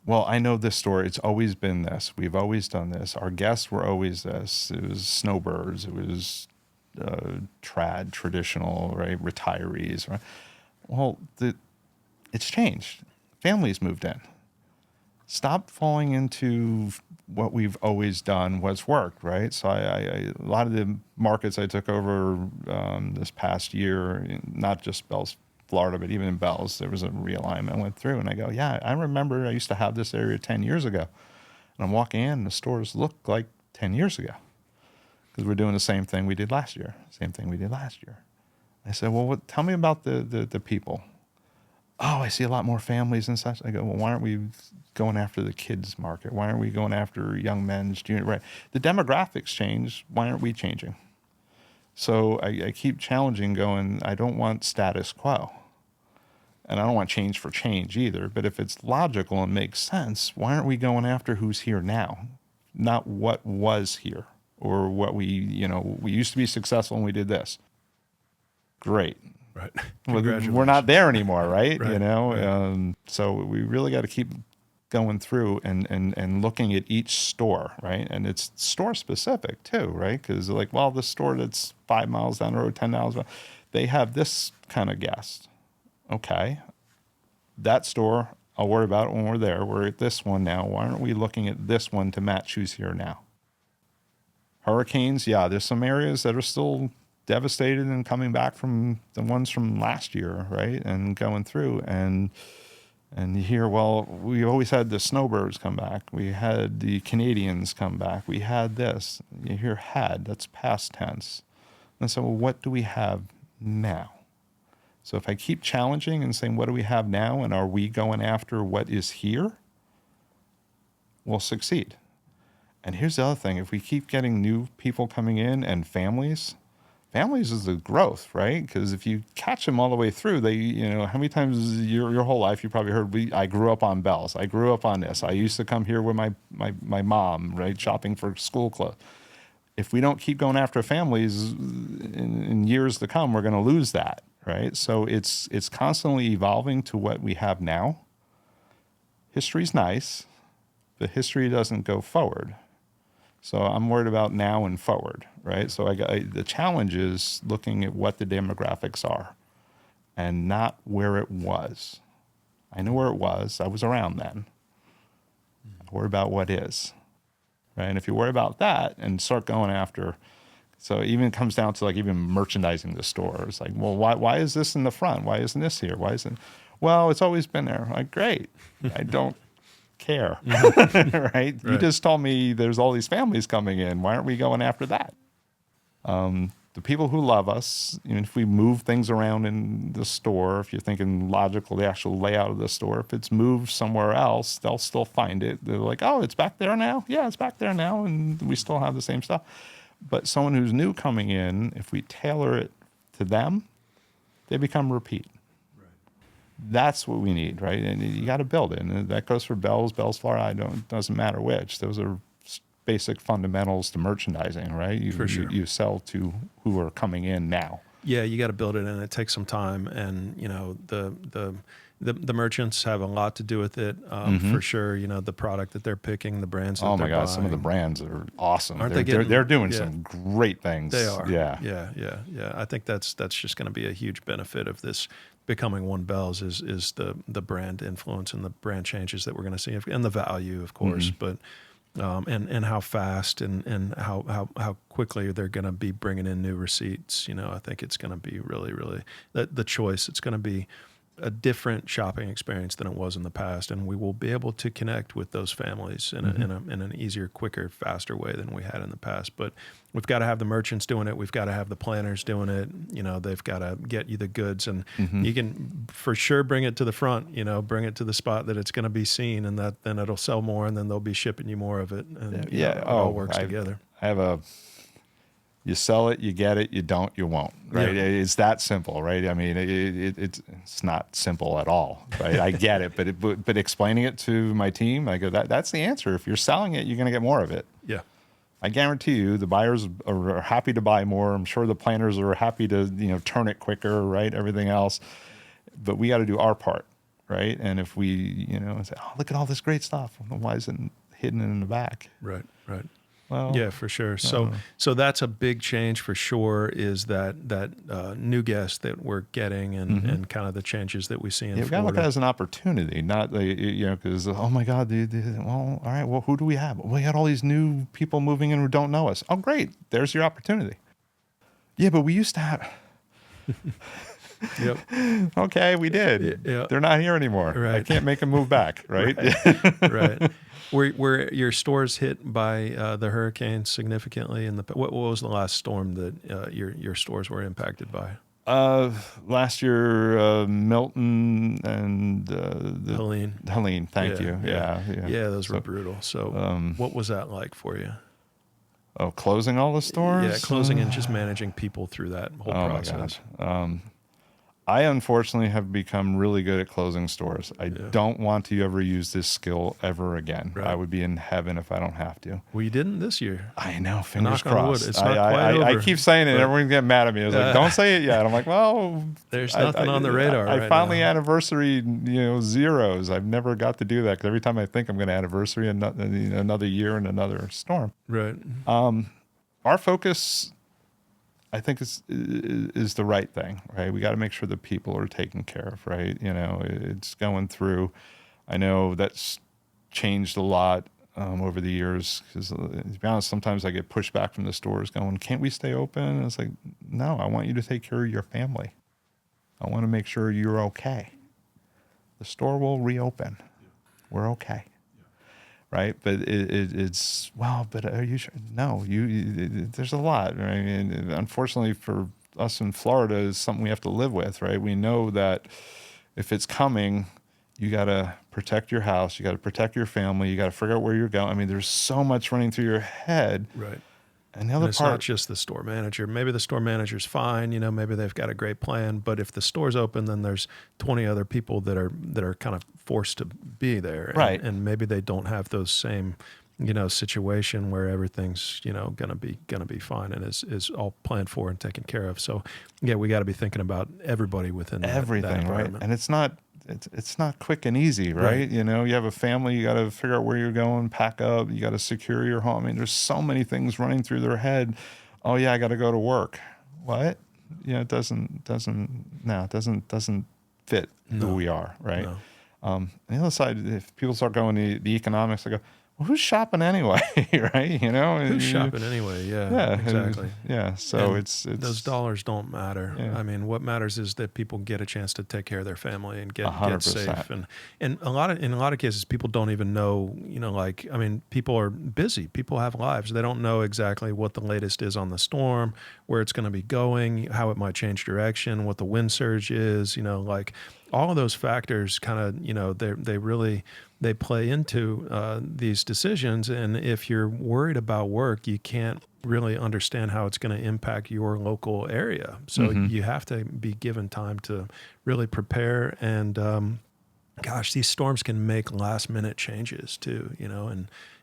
well, I know this story. It's always been this. We've always done this. Our guests were always this. It was snowbirds. It was traditional, right? Retirees, right? Well, it's changed. Families moved in. Stop falling into what we've always done, what's worked, right? So a lot of the markets I took over this past year, not just Bealls, Florida, but even in Bealls, there was a realignment I went through, and I go, yeah, I remember I used to have this area 10 years ago. And I'm walking in, and the stores look like 10 years ago because we're doing the same thing we did last year. I said, well, tell me about the people. Oh, I see a lot more families and such. I go, well, why aren't we going after the kids market? Why aren't we going after young men's junior? Right. The demographics change. Why aren't we changing? So I keep challenging, going, I don't want status quo. and I don't want change for change either, but if it's logical and makes sense, why aren't we going after who's here now, not what was here or what we used to be successful and we did this. Great. Right. We're not there anymore, right? Right. Right. So we really got to keep going through and looking at each store, right? And it's store specific too, right? Because like, well, the store that's 5 miles down the road, 10 miles, they have this kind of guest. Okay. That store, I'll worry about it when we're there. We're at this one now. Why aren't we looking at this one to match who's here now? Hurricanes, yeah, there's some areas that are still devastated and coming back from the ones from last year, right? And going through and you hear, well, we always had the snowbirds come back. We had the Canadians come back. We had this. You hear had, that's past tense. And so what do we have now? So if I keep challenging and saying, what do we have now? And are we going after what is here? We'll succeed. And here's the other thing. If we keep getting new people coming in and families is the growth, right? Because if you catch them all the way through, how many times your whole life you probably heard, I grew up on Bealls. I grew up on this. I used to come here with my mom, right, shopping for school clothes. If we don't keep going after families in years to come, we're going to lose that, right? So it's constantly evolving to what we have now. History's nice, but history doesn't go forward. So I'm worried about now and forward, right? So the challenge is looking at what the demographics are and not where it was. I know where it was. I was around then. I worry about what is, right? And if you worry about that and start going after, so even it comes down to like even merchandising the store. It's like, well, why is this in the front? Why isn't this here? Why isn't? Well, it's always been there. Like, great. I don't care, right? You just told me there's all these families coming in. Why aren't we going after that? The people who love us, even if we move things around in the store, if you're thinking logical, the actual layout of the store, if it's moved somewhere else, they'll still find it. They're like, oh, it's back there now? Yeah, it's back there now, and we still have the same stuff. But someone who's new coming in, if we tailor it to them, they become repeat. That's what we need, right? And you got to build it. And that goes for Bealls, Florida. Doesn't matter which. Those are basic fundamentals to merchandising, right? For sure. You sell to who are coming in now. Yeah, you got to build it, and it takes some time. And the merchants have a lot to do with it, for sure. The product that they're picking, the brands that they're buying. Some of the brands are awesome. Aren't they're doing some great things. They are. Yeah. I think that's just going to be a huge benefit of this becoming one Bealls is the brand influence and the brand changes that we're going to see, and the value, of course, but and how fast and how quickly they're going to be bringing in new receipts. I think it's going to be really, really the choice. It's going to be a different shopping experience than it was in the past, and we will be able to connect with those families in an easier, quicker, faster way than we had in the past. But we've got to have the merchants doing it. We've got to have the planners doing it. They've got to get you the goods, and you can for sure bring it to the front. Bring it to the spot that it's going to be seen, and then it'll sell more, and then they'll be shipping you more of it, and it all works together. I have you sell it, you get it, you don't, you won't, right? Yeah. It's that simple, right? I mean, it's not simple at all, right? I get it, but explaining it to my team, I go, that's the answer. If you're selling it, you're going to get more of it. Yeah. I guarantee you the buyers are happy to buy more. I'm sure the planners are happy to, turn it quicker, right? Everything else. But we got to do our part, right? And if we, say, oh, look at all this great stuff. Why isn't it hidden in the back? Right. Well, yeah, for sure. So that's a big change for sure. Is that new guest that we're getting and kind of the changes that we see in Florida. You've got to look at it as an opportunity, not because oh my God, well, all right, well, who do we have? We got all these new people moving in who don't know us. Oh, great, there's your opportunity. Yeah, but we used to have. Yep. Okay, we did. Yeah. They're not here anymore. Right. I can't make them move back. Right. Right. Were your stores hit by the hurricane significantly? What was the last storm that your stores were impacted by? Last year, Milton and Helene. Thank you. Yeah, those were brutal. So, what was that like for you? Oh, closing all the stores? Yeah, closing and just managing people through that whole process. My God. I unfortunately have become really good at closing stores. I don't want to ever use this skill ever again. Right. I would be in heaven if I don't have to. Well, you didn't this year. I know, fingers Knock on wood. crossed. It's not quite I over, keep saying it, and but- everyone's getting mad at me. I was like, don't say it yet. I'm like, well, There's nothing on the radar I right finally now. anniversary, zeros. I've never got to do that because every time I think I'm going to anniversary another year and another storm. Right. Our focus, I think, is the right thing, right? We got to make sure that people are taken care of, right? It's going through. I know that's changed a lot over the years because, to be honest, sometimes I get pushback from the stores going, "Can't we stay open?" And it's like, no, I want you to take care of your family. I want to make sure you're okay. The store will reopen. We're okay. Right, but it's but are you sure? No, there's a lot. Right? I mean, unfortunately for us in Florida, is something we have to live with. Right, we know that if it's coming, you got to protect your house, you got to protect your family, you got to figure out where you're going. I mean, there's so much running through your head. Right. And the other it's part, not just the store manager. Maybe the store manager's fine. Maybe they've got a great plan. But if the store's open, then there's 20 other people that are kind of forced to be there. Right. And maybe they don't have those same, situation where everything's, gonna be fine and is all planned for and taken care of. So yeah, we got to be thinking about everybody within that everything, right? environment. And it's not quick and easy, right? Right. You have a family, you got to figure out where you're going, pack up, you got to secure your home. I mean, there's so many things running through their head. Oh yeah, I got to go to work. What? It doesn't fit who we are, right? No. On the other side, if people start going to the economics, I go, well, who's shopping anyway, right? Who's shopping anyway? Yeah, exactly. Yeah, so And it's those dollars don't matter. Yeah. I mean, what matters is that people get a chance to take care of their family and get 100%. safe. And in a lot of cases, people don't even know. People are busy. People have lives. They don't know exactly what the latest is on the storm, where it's going to be going, how it might change direction, what the wind surge is. All of those factors kind of they play into these decisions. And if you're worried about work, you can't really understand how it's going to impact your local area. So you have to be given time to really prepare. And gosh, these storms can make last minute changes too,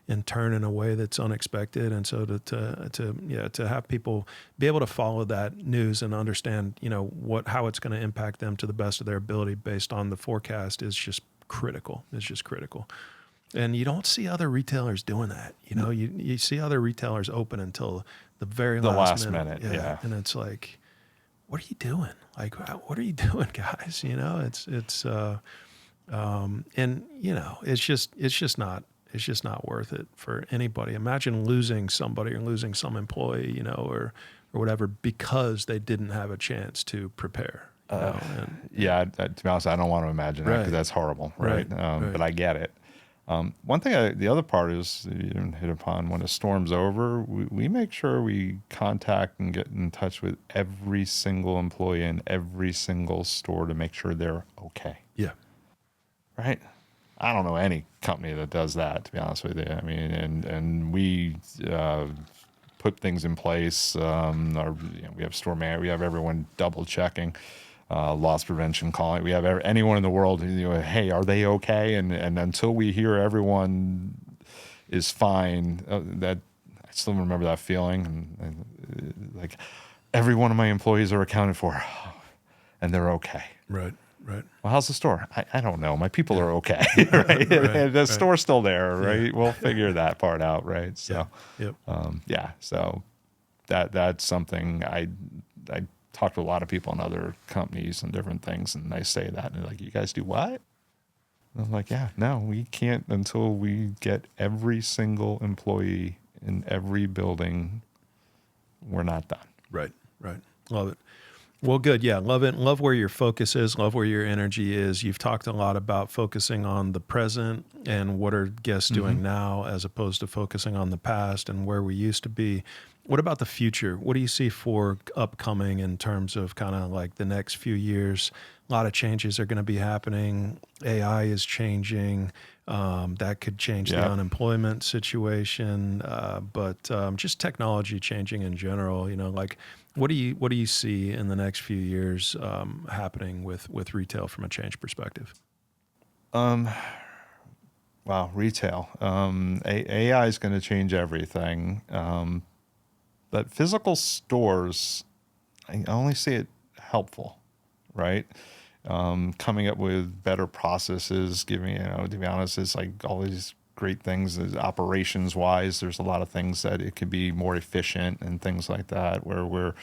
and turn in a way that's unexpected. And so to have people be able to follow that news and understand, how it's going to impact them to the best of their ability based on the forecast is just critical. It's just critical. And you don't see other retailers doing that. You see other retailers open until the last minute. Yeah. And it's like, what are you doing? Like, what are you doing, guys? It's just not worth it for anybody. Imagine losing somebody or losing some employee, or whatever, because they didn't have a chance to prepare. To be honest, I don't want to imagine that because that's horrible, right? Right. But I get it. One thing, the other part is you didn't hit upon, when a storm's over, we make sure we contact and get in touch with every single employee in every single store to make sure they're okay. Yeah. Right? I don't know any company that does that, to be honest with you. I mean, and we put things in place. We have store man, we have everyone double checking. Loss prevention calling. We have anyone in the world, hey, are they okay? And until we hear everyone is fine, that I still remember that feeling. And like every one of my employees are accounted for, and they're okay. Right. Well, how's the store? I don't know. My people are okay, right? The store's still there, right? Yeah. We'll figure that part out, right? So, Yep. So that's something I talk to a lot of people in other companies and different things, and I say that, and they're like, "You guys do what?" And I'm like, "Yeah, no, we can't until we get every single employee in every building. We're not done." Right. Love it. Well, good. Yeah, love it. Love where your focus is. Love where your energy is. You've talked a lot about focusing on the present and what are guests doing now, as opposed to focusing on the past and where we used to be. What about the future? What do you see for upcoming in terms of kind of like the next few years? A lot of changes are going to be happening. AI is changing. That could change the unemployment situation, but just technology changing in general. What do you see in the next few years happening with retail from a change perspective? Um, wow, retail. AI is going to change everything. But physical stores, I only see it helpful, right? Coming up with better processes, giving, to be honest, it's like all these great things operations wise. There's a lot of things that it could be more efficient and things like that, where we're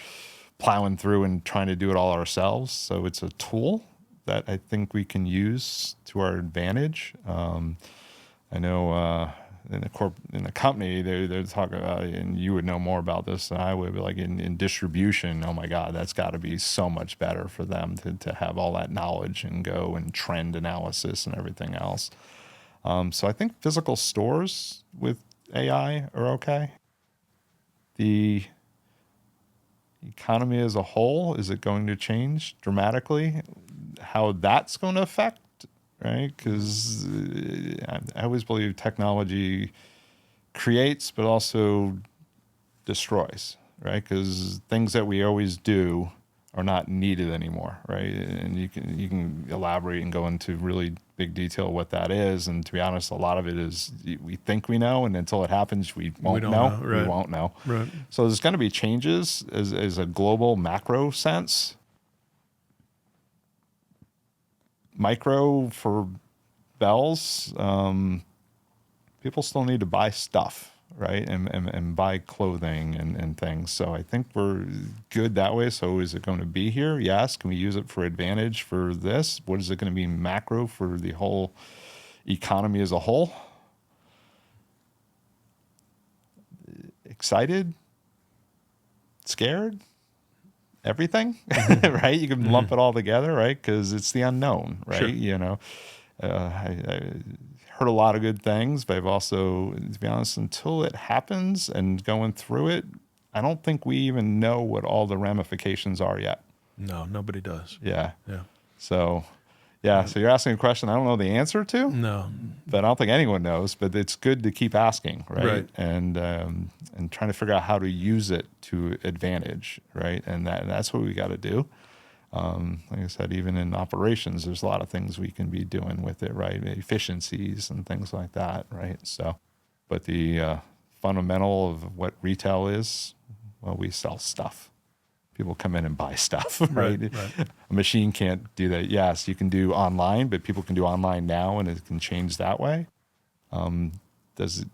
plowing through and trying to do it all ourselves. So it's a tool that I think we can use to our advantage. I know in the company they're talking about, and you would know more about this than I would, but like in distribution, oh my God, that's got to be so much better for them to have all that knowledge and go and trend analysis and everything else. So I think physical stores with AI are okay. The economy as a whole, is it going to change dramatically? How that's going to affect, right? Because I always believe technology creates, but also destroys, right? Because things that we always do are not needed anymore, right? And you can elaborate and go into really big detail what that is. And to be honest, a lot of it is we think we know, and until it happens, we won't don't know. know, right. We won't know. Right. So there's going to be changes as a global macro sense. Micro for Bealls, people still need to buy stuff, right? And buy clothing and things. So I think we're good that way. So is it going to be here? Yes. Can we use it for advantage for this? What is it going to be macro for the whole economy as a whole? Excited? Scared? Everything, right? You can lump it all together, right? Because it's the unknown, right? Sure. I heard a lot of good things, but I've also, to be honest, until it happens and going through it, I don't think we even know what all the ramifications are yet. No, nobody does. Yeah. Yeah. So, yeah. So you're asking a question I don't know the answer to, No. but I don't think anyone knows. But it's good to keep asking, right? Right. And trying to figure out how to use it to advantage, right? And that's what we got to do. Like I said, even in operations, there's a lot of things we can be doing with it, right? Efficiencies and things like that, right? So, but the fundamental of what retail is, well, we sell stuff. People come in and buy stuff, right? Right. A machine can't do that. Yes, you can do online, but people can do online now, and it can change that way. Does it?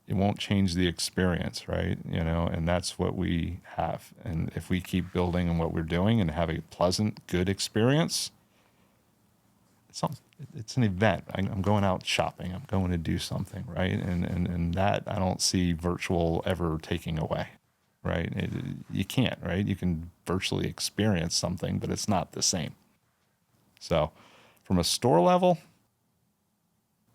It won't change the experience, right? And that's what we have. And if we keep building on what we're doing and have a pleasant, good experience, it's an event. I'm going out shopping. I'm going to do something, right? And that I don't see virtual ever taking away, right? You can't, right? You can virtually experience something, but it's not the same. So from a store level,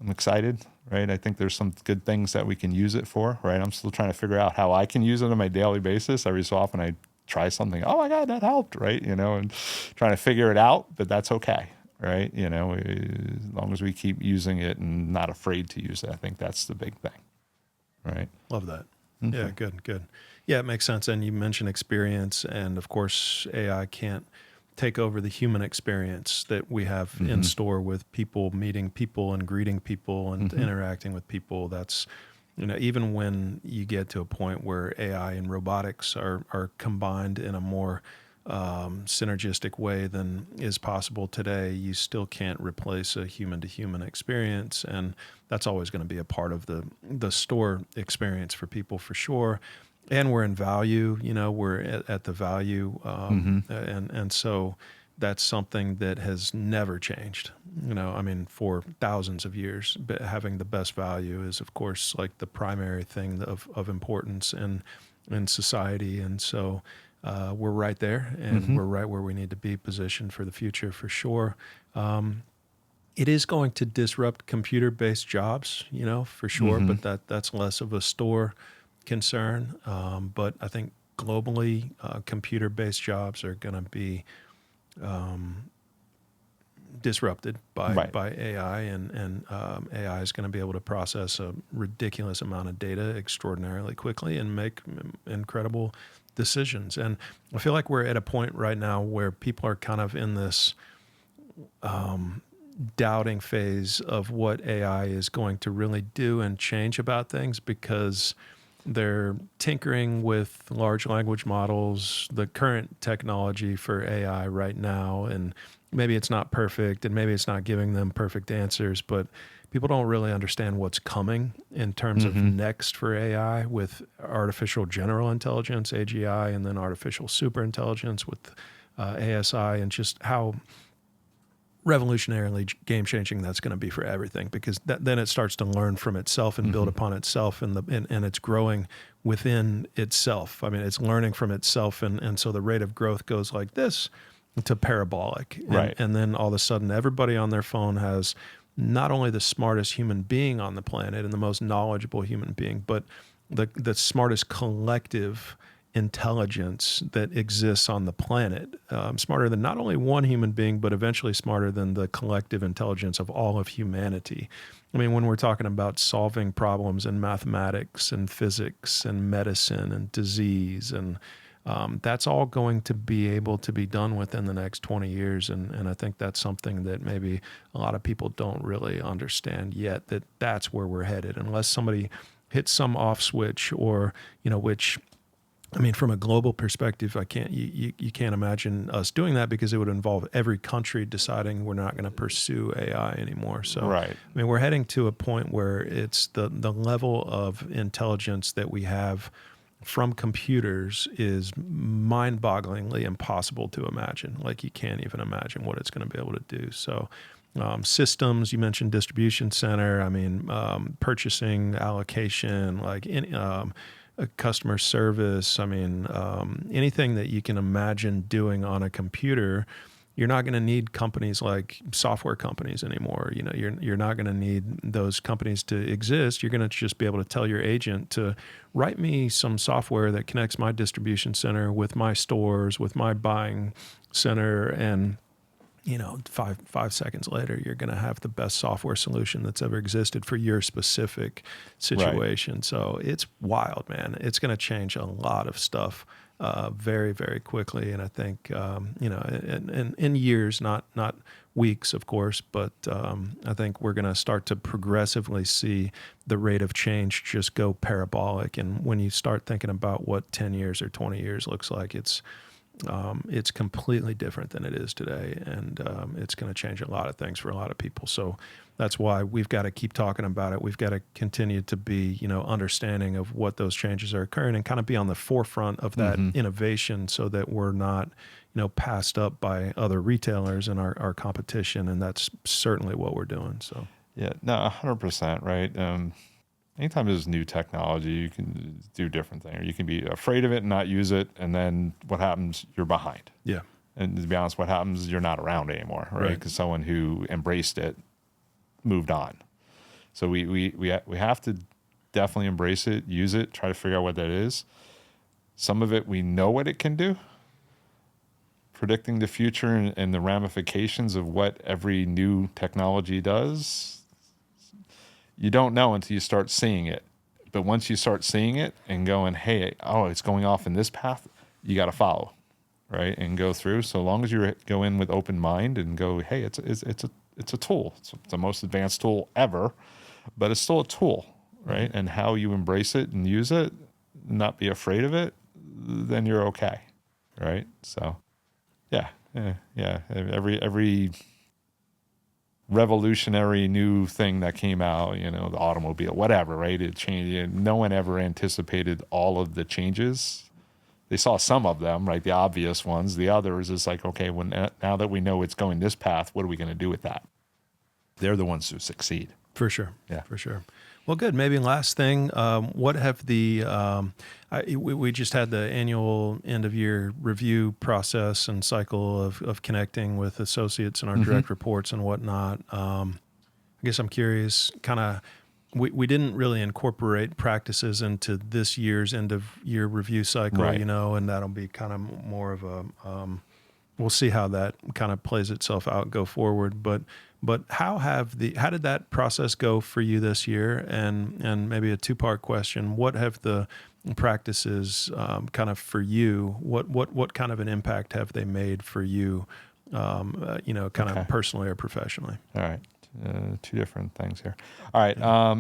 I'm excited, right? I think there's some good things that we can use it for, right? I'm still trying to figure out how I can use it on my daily basis. Every so often I try something, oh my God, that helped, right? And trying to figure it out, but that's okay, right? As long as we keep using it and not afraid to use it, I think that's the big thing, right? Love that. Okay. Yeah, good. Yeah, it makes sense. And you mentioned experience, and of course, AI can't take over the human experience that we have in store with people meeting people and greeting people and interacting with people. That's, even when you get to a point where AI and robotics are combined in a more synergistic way than is possible today, you still can't replace a human-to-human experience, and that's always going to be a part of the store experience for people, for sure. And we're in value, we're at the value, and so that's something that has never changed. For thousands of years, but having the best value is, of course, like the primary thing of importance in society, and so we're right there, and we're right where we need to be positioned for the future, for sure. It is going to disrupt computer-based jobs, for sure, but that's less of a store concern. But I think globally, computer-based jobs are going to be disrupted by Right. AI, and AI is going to be able to process a ridiculous amount of data extraordinarily quickly and make incredible decisions. And I feel like we're at a point right now where people are kind of in this doubting phase of what AI is going to really do and change about things, because they're tinkering with large language models, the current technology for AI right now, and maybe it's not perfect and maybe it's not giving them perfect answers, but people don't really understand what's coming in terms of next for AI with artificial general intelligence, AGI, and then artificial superintelligence with ASI, and just how revolutionarily game-changing that's going to be for everything, because then it starts to learn from itself and build upon itself, and it's growing within itself. I mean, it's learning from itself, and so the rate of growth goes like this to parabolic. Right. And then all of a sudden, everybody on their phone has not only the smartest human being on the planet and the most knowledgeable human being, but the smartest collective intelligence that exists on the planet, smarter than not only one human being, but eventually smarter than the collective intelligence of all of humanity. I mean, when we're talking about solving problems in mathematics and physics and medicine and disease, and that's all going to be able to be done within the next 20 years. And I think that's something that maybe a lot of people don't really understand yet, that's where we're headed, unless somebody hits some off switch, or, which, I mean, from a global perspective, you can't imagine us doing that, because it would involve every country deciding we're not going to pursue AI anymore. So, Right. I mean, we're heading to a point where it's the level of intelligence that we have from computers is mind-bogglingly impossible to imagine. Like, you can't even imagine what it's going to be able to do. So, systems, you mentioned distribution center, I mean, purchasing, allocation, like customer service. I mean, anything that you can imagine doing on a computer, you're not going to need companies like software companies anymore. You're not going to need those companies to exist. You're going to just be able to tell your agent to write me some software that connects my distribution center with my stores, with my buying center, and 5 seconds later, you're going to have the best software solution that's ever existed for your specific situation. Right. So it's wild, man. It's going to change a lot of stuff very, very quickly. And I think, in years, not weeks, of course, but I think we're going to start to progressively see the rate of change just go parabolic. And when you start thinking about what 10 years or 20 years looks like, it's completely different than it is today, and it's going to change a lot of things for a lot of people. So that's why we've got to keep talking about it. We've got to continue to be, understanding of what those changes are occurring, and kind of be on the forefront of that innovation, so that we're not, passed up by other retailers and our competition. And that's certainly what we're doing. So Yeah, no, 100%, right? Anytime there's new technology, you can do different things. Or you can be afraid of it and not use it, and then what happens? You're behind. yeah, And to be honest, what happens? You're not around anymore, right? Right. Because someone who embraced it moved on. So we have to definitely embrace it, use it, try to figure out what that is. Some of it we know what it can do. Predicting the future and the ramifications of what every new technology does, you don't know until you start seeing it. But once you start seeing it and going, hey, it's going off in this path, you got to follow, right? And go through. So long as you go in with open mind and go, hey, it's a tool. It's the most advanced tool ever, but it's still a tool, right? And how you embrace it and use it, not be afraid of it, then you're okay, right? So, yeah. Every revolutionary new thing that came out, the automobile, whatever, right? It changed. No one ever anticipated all of the changes. They saw some of them, right? The obvious ones. The others is like, okay, now that we know it's going this path, what are we going to do with that? They're the ones who succeed. For sure. Yeah. For sure. Well, good. Maybe last thing, what have we just had the annual end of year review process and cycle of connecting with associates and our direct reports and whatnot. I guess I'm curious, kind of, we didn't really incorporate practices into this year's end of year review cycle, Right. and that'll be kind of more of a, we'll see how that kind of plays itself out go forward. But how did that process go for you this year? And maybe a two-part question: what have the practices kind of for you? What kind of an impact have they made for you? Kind Okay. of personally or professionally. All right. Two different things here. All right.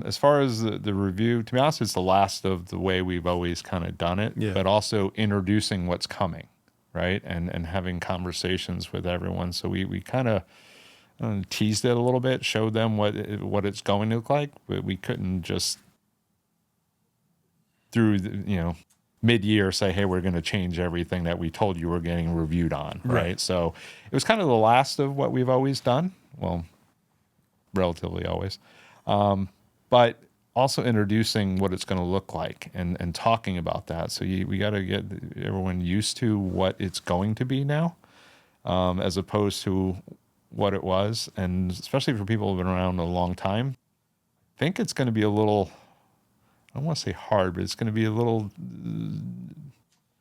As far as the review, to be honest, it's the last of the way we've always kind of done it, Yeah. but also introducing what's coming, right? And having conversations with everyone. So we kind of teased it a little bit, showed them what it's going to look like, but we couldn't just through mid-year say, hey, we're going to change everything that we told you we're getting reviewed on, right? So it was kind of the last of what we've always done. Well, relatively always. But also introducing what it's going to look like and talking about that. So we got to get everyone used to what it's going to be now, as opposed to what it was. And especially for people who've been around a long time, I think it's going to be a little, I don't want to say hard, but it's going to be a little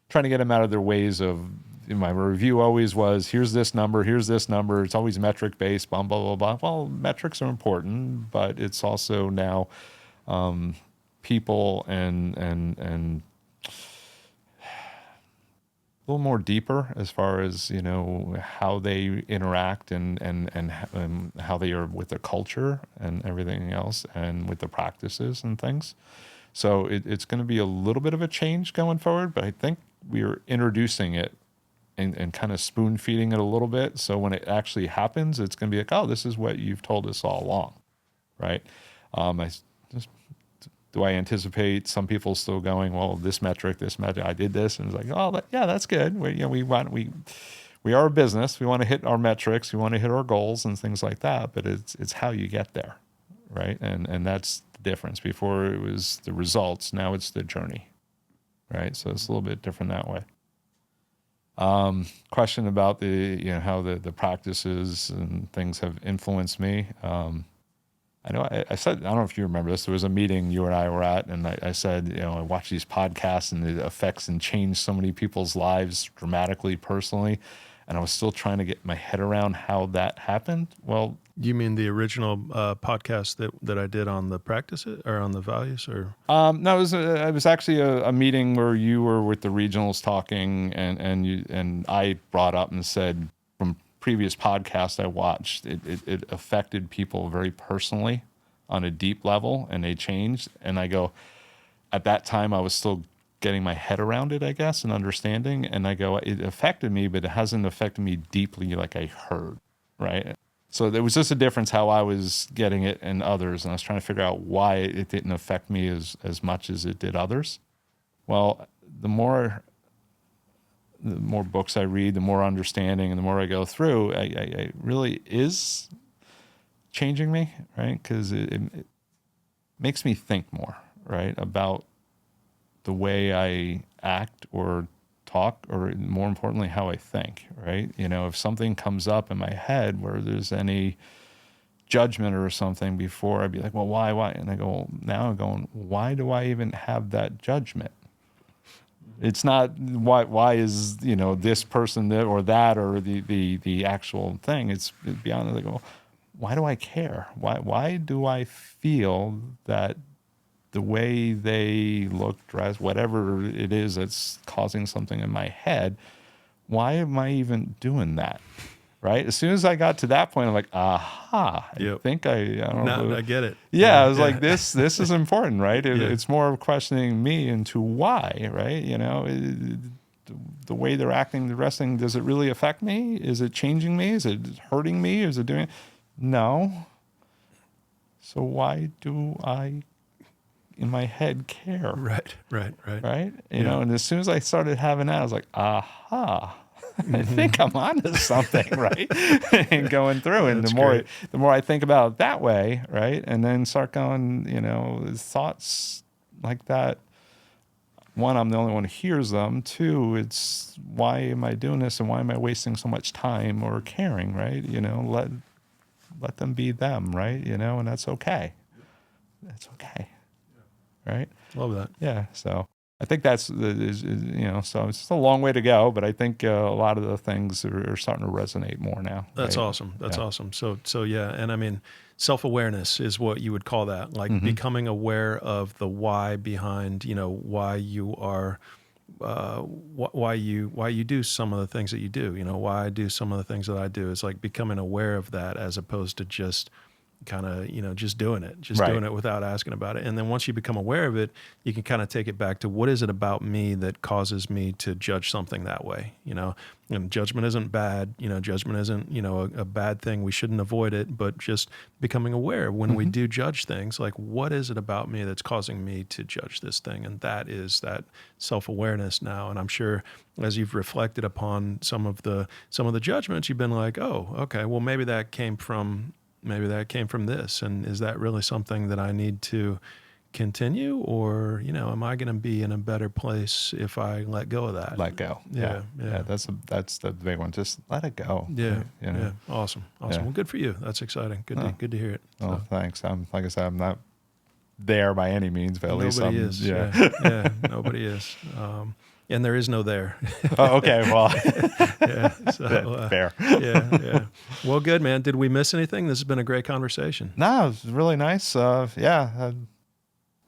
trying to get them out of their ways of, my review always was, here's this number. It's always metric based, blah, blah, blah, blah. Well, metrics are important, but it's also now people and a little more deeper as far as, how they interact and how they are with the culture and everything else and with the practices and things. So it's going to be a little bit of a change going forward, but I think we are introducing it and kind of spoon feeding it a little bit. So when it actually happens, it's going to be like, oh, this is what you've told us all along, right? Do I anticipate some people still going, well, this metric, I did this, and it's like, oh, that's good. We are a business. We want to hit our metrics. We want to hit our goals and things like that. But it's how you get there, right? And that's the difference. Before it was the results. Now it's the journey, right? So it's a little bit different that way. Question about how the practices and things have influenced me. I know I said, I don't know if you remember this, there was a meeting you and I were at, and I said, I watch these podcasts and it affects and changes so many people's lives dramatically personally. And I was still trying to get my head around how that happened. Well, you mean the original podcast that I did on the practices or on the values, or? No, it was actually a meeting where you were with the regionals talking, and I brought up and said from previous podcasts I watched, it affected people very personally on a deep level, and they changed. And I go, at that time I was still getting my head around it, I guess, and understanding. And I go, it affected me, but it hasn't affected me deeply like I heard, right? So there was just a difference how I was getting it and others. And I was trying to figure out why it didn't affect me as much as it did others. Well, the more books I read, the more understanding, and the more I go through, I really is changing me, right? Because it makes me think more, right, about the way I act or talk, or more importantly, how I think, right? If something comes up in my head where there's any judgment or something before, I'd be like, well, why? And I go, well, now I'm going, why do I even have that judgment? It's not why is, this person or that, or the actual thing. It's beyond, like, well, why do I care? Why do I feel that the way they look, dress, whatever it is that's causing something in my head, why am I even doing that? Right? As soon as I got to that point, I'm like, aha, I think I don't know. I get it. Yeah, I was like, this is important, right? Yeah. It's more of questioning me into why, right? The way they're acting, the wrestling, does it really affect me? Is it changing me? Is it hurting me? Is it doing it? No. So why do I in my head care? Right. And as soon as I started having that, I was like, aha, I think I'm onto something, right? And going through, and That's the more I think about it that way, right, and then start going, thoughts like that. One, I'm the only one who hears them. Two, it's why am I doing this, and why am I wasting so much time or caring, right? Let them be them, right? And that's okay. That's okay. Right? Love that. Yeah. So I think that's so it's a long way to go, but I think a lot of the things are starting to resonate more now. That's right? awesome. That's awesome. So yeah, and I mean, self-awareness is what you would call that, like becoming aware of the why behind, why you are, why you do some of the things that you do, why I do some of the things that I do. Is like becoming aware of that as opposed to just kind of, just doing it, Right. doing it without asking about it. And then once you become aware of it, you can kind of take it back to what is it about me that causes me to judge something that way, and judgment isn't bad, judgment isn't, a bad thing. We shouldn't avoid it, but just becoming aware when we do judge things, like what is it about me that's causing me to judge this thing? And that is that self-awareness now. And I'm sure as you've reflected upon some of the judgments, you've been like, oh, okay, well, maybe that came from this. And is that really something that I need to continue, or, am I going to be in a better place if I let go of that? Let go. Yeah. That's the big one. Just let it go. Yeah. You know? Yeah. Awesome. Yeah. Well, good for you. That's exciting. Good to hear it. Oh, thanks. Like I said, I'm not there by any means, but at least Nobody I'm, is. yeah. Yeah. Nobody is. And there is no there. Oh, okay. Well, Yeah. So, fair. Yeah. Well, good, man. Did we miss anything? This has been a great conversation. No, it was really nice. Yeah, I'm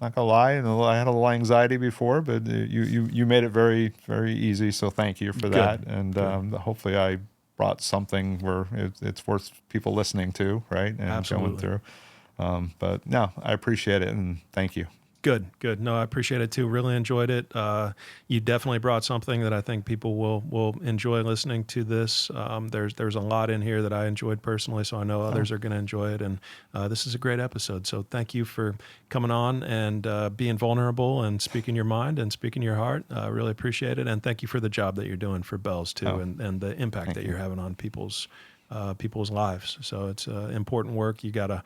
not gonna lie, I had a little anxiety before, but you made it very, very easy. So thank you for that. And hopefully I brought something where it's worth people listening to, right? And Absolutely. going through. But no, I appreciate it, and thank you. Good. No, I appreciate it too. Really enjoyed it. You definitely brought something that I think people will enjoy listening to this. There's a lot in here that I enjoyed personally, so I know others are going to enjoy it. And this is a great episode. So thank you for coming on and being vulnerable and speaking your mind and speaking your heart. I really appreciate it. And thank you for the job that you're doing for Bealls too, and the impact that you're having on people's lives. So it's important work. You got a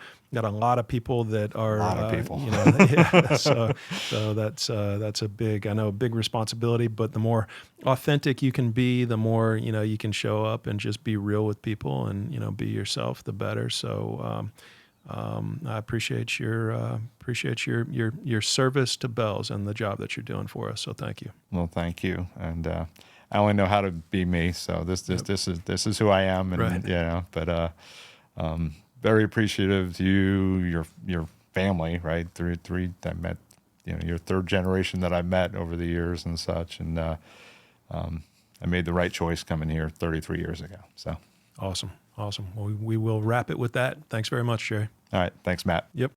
lot of people that are, A lot of people. So that's a big responsibility, but the more authentic you can be, the more, you can show up and just be real with people and, be yourself, the better. So, I appreciate your service to Bealls and the job that you're doing for us. So thank you. Well, thank you. And I only know how to be me, so this is who I am, and Right. But very appreciative to you, your family, right? Three I met, your third generation that I met over the years and such, and I made the right choice coming here 33 years ago. So Awesome. Well, we will wrap it with that. Thanks very much, Jerry. all right, thanks, Matt. Yep.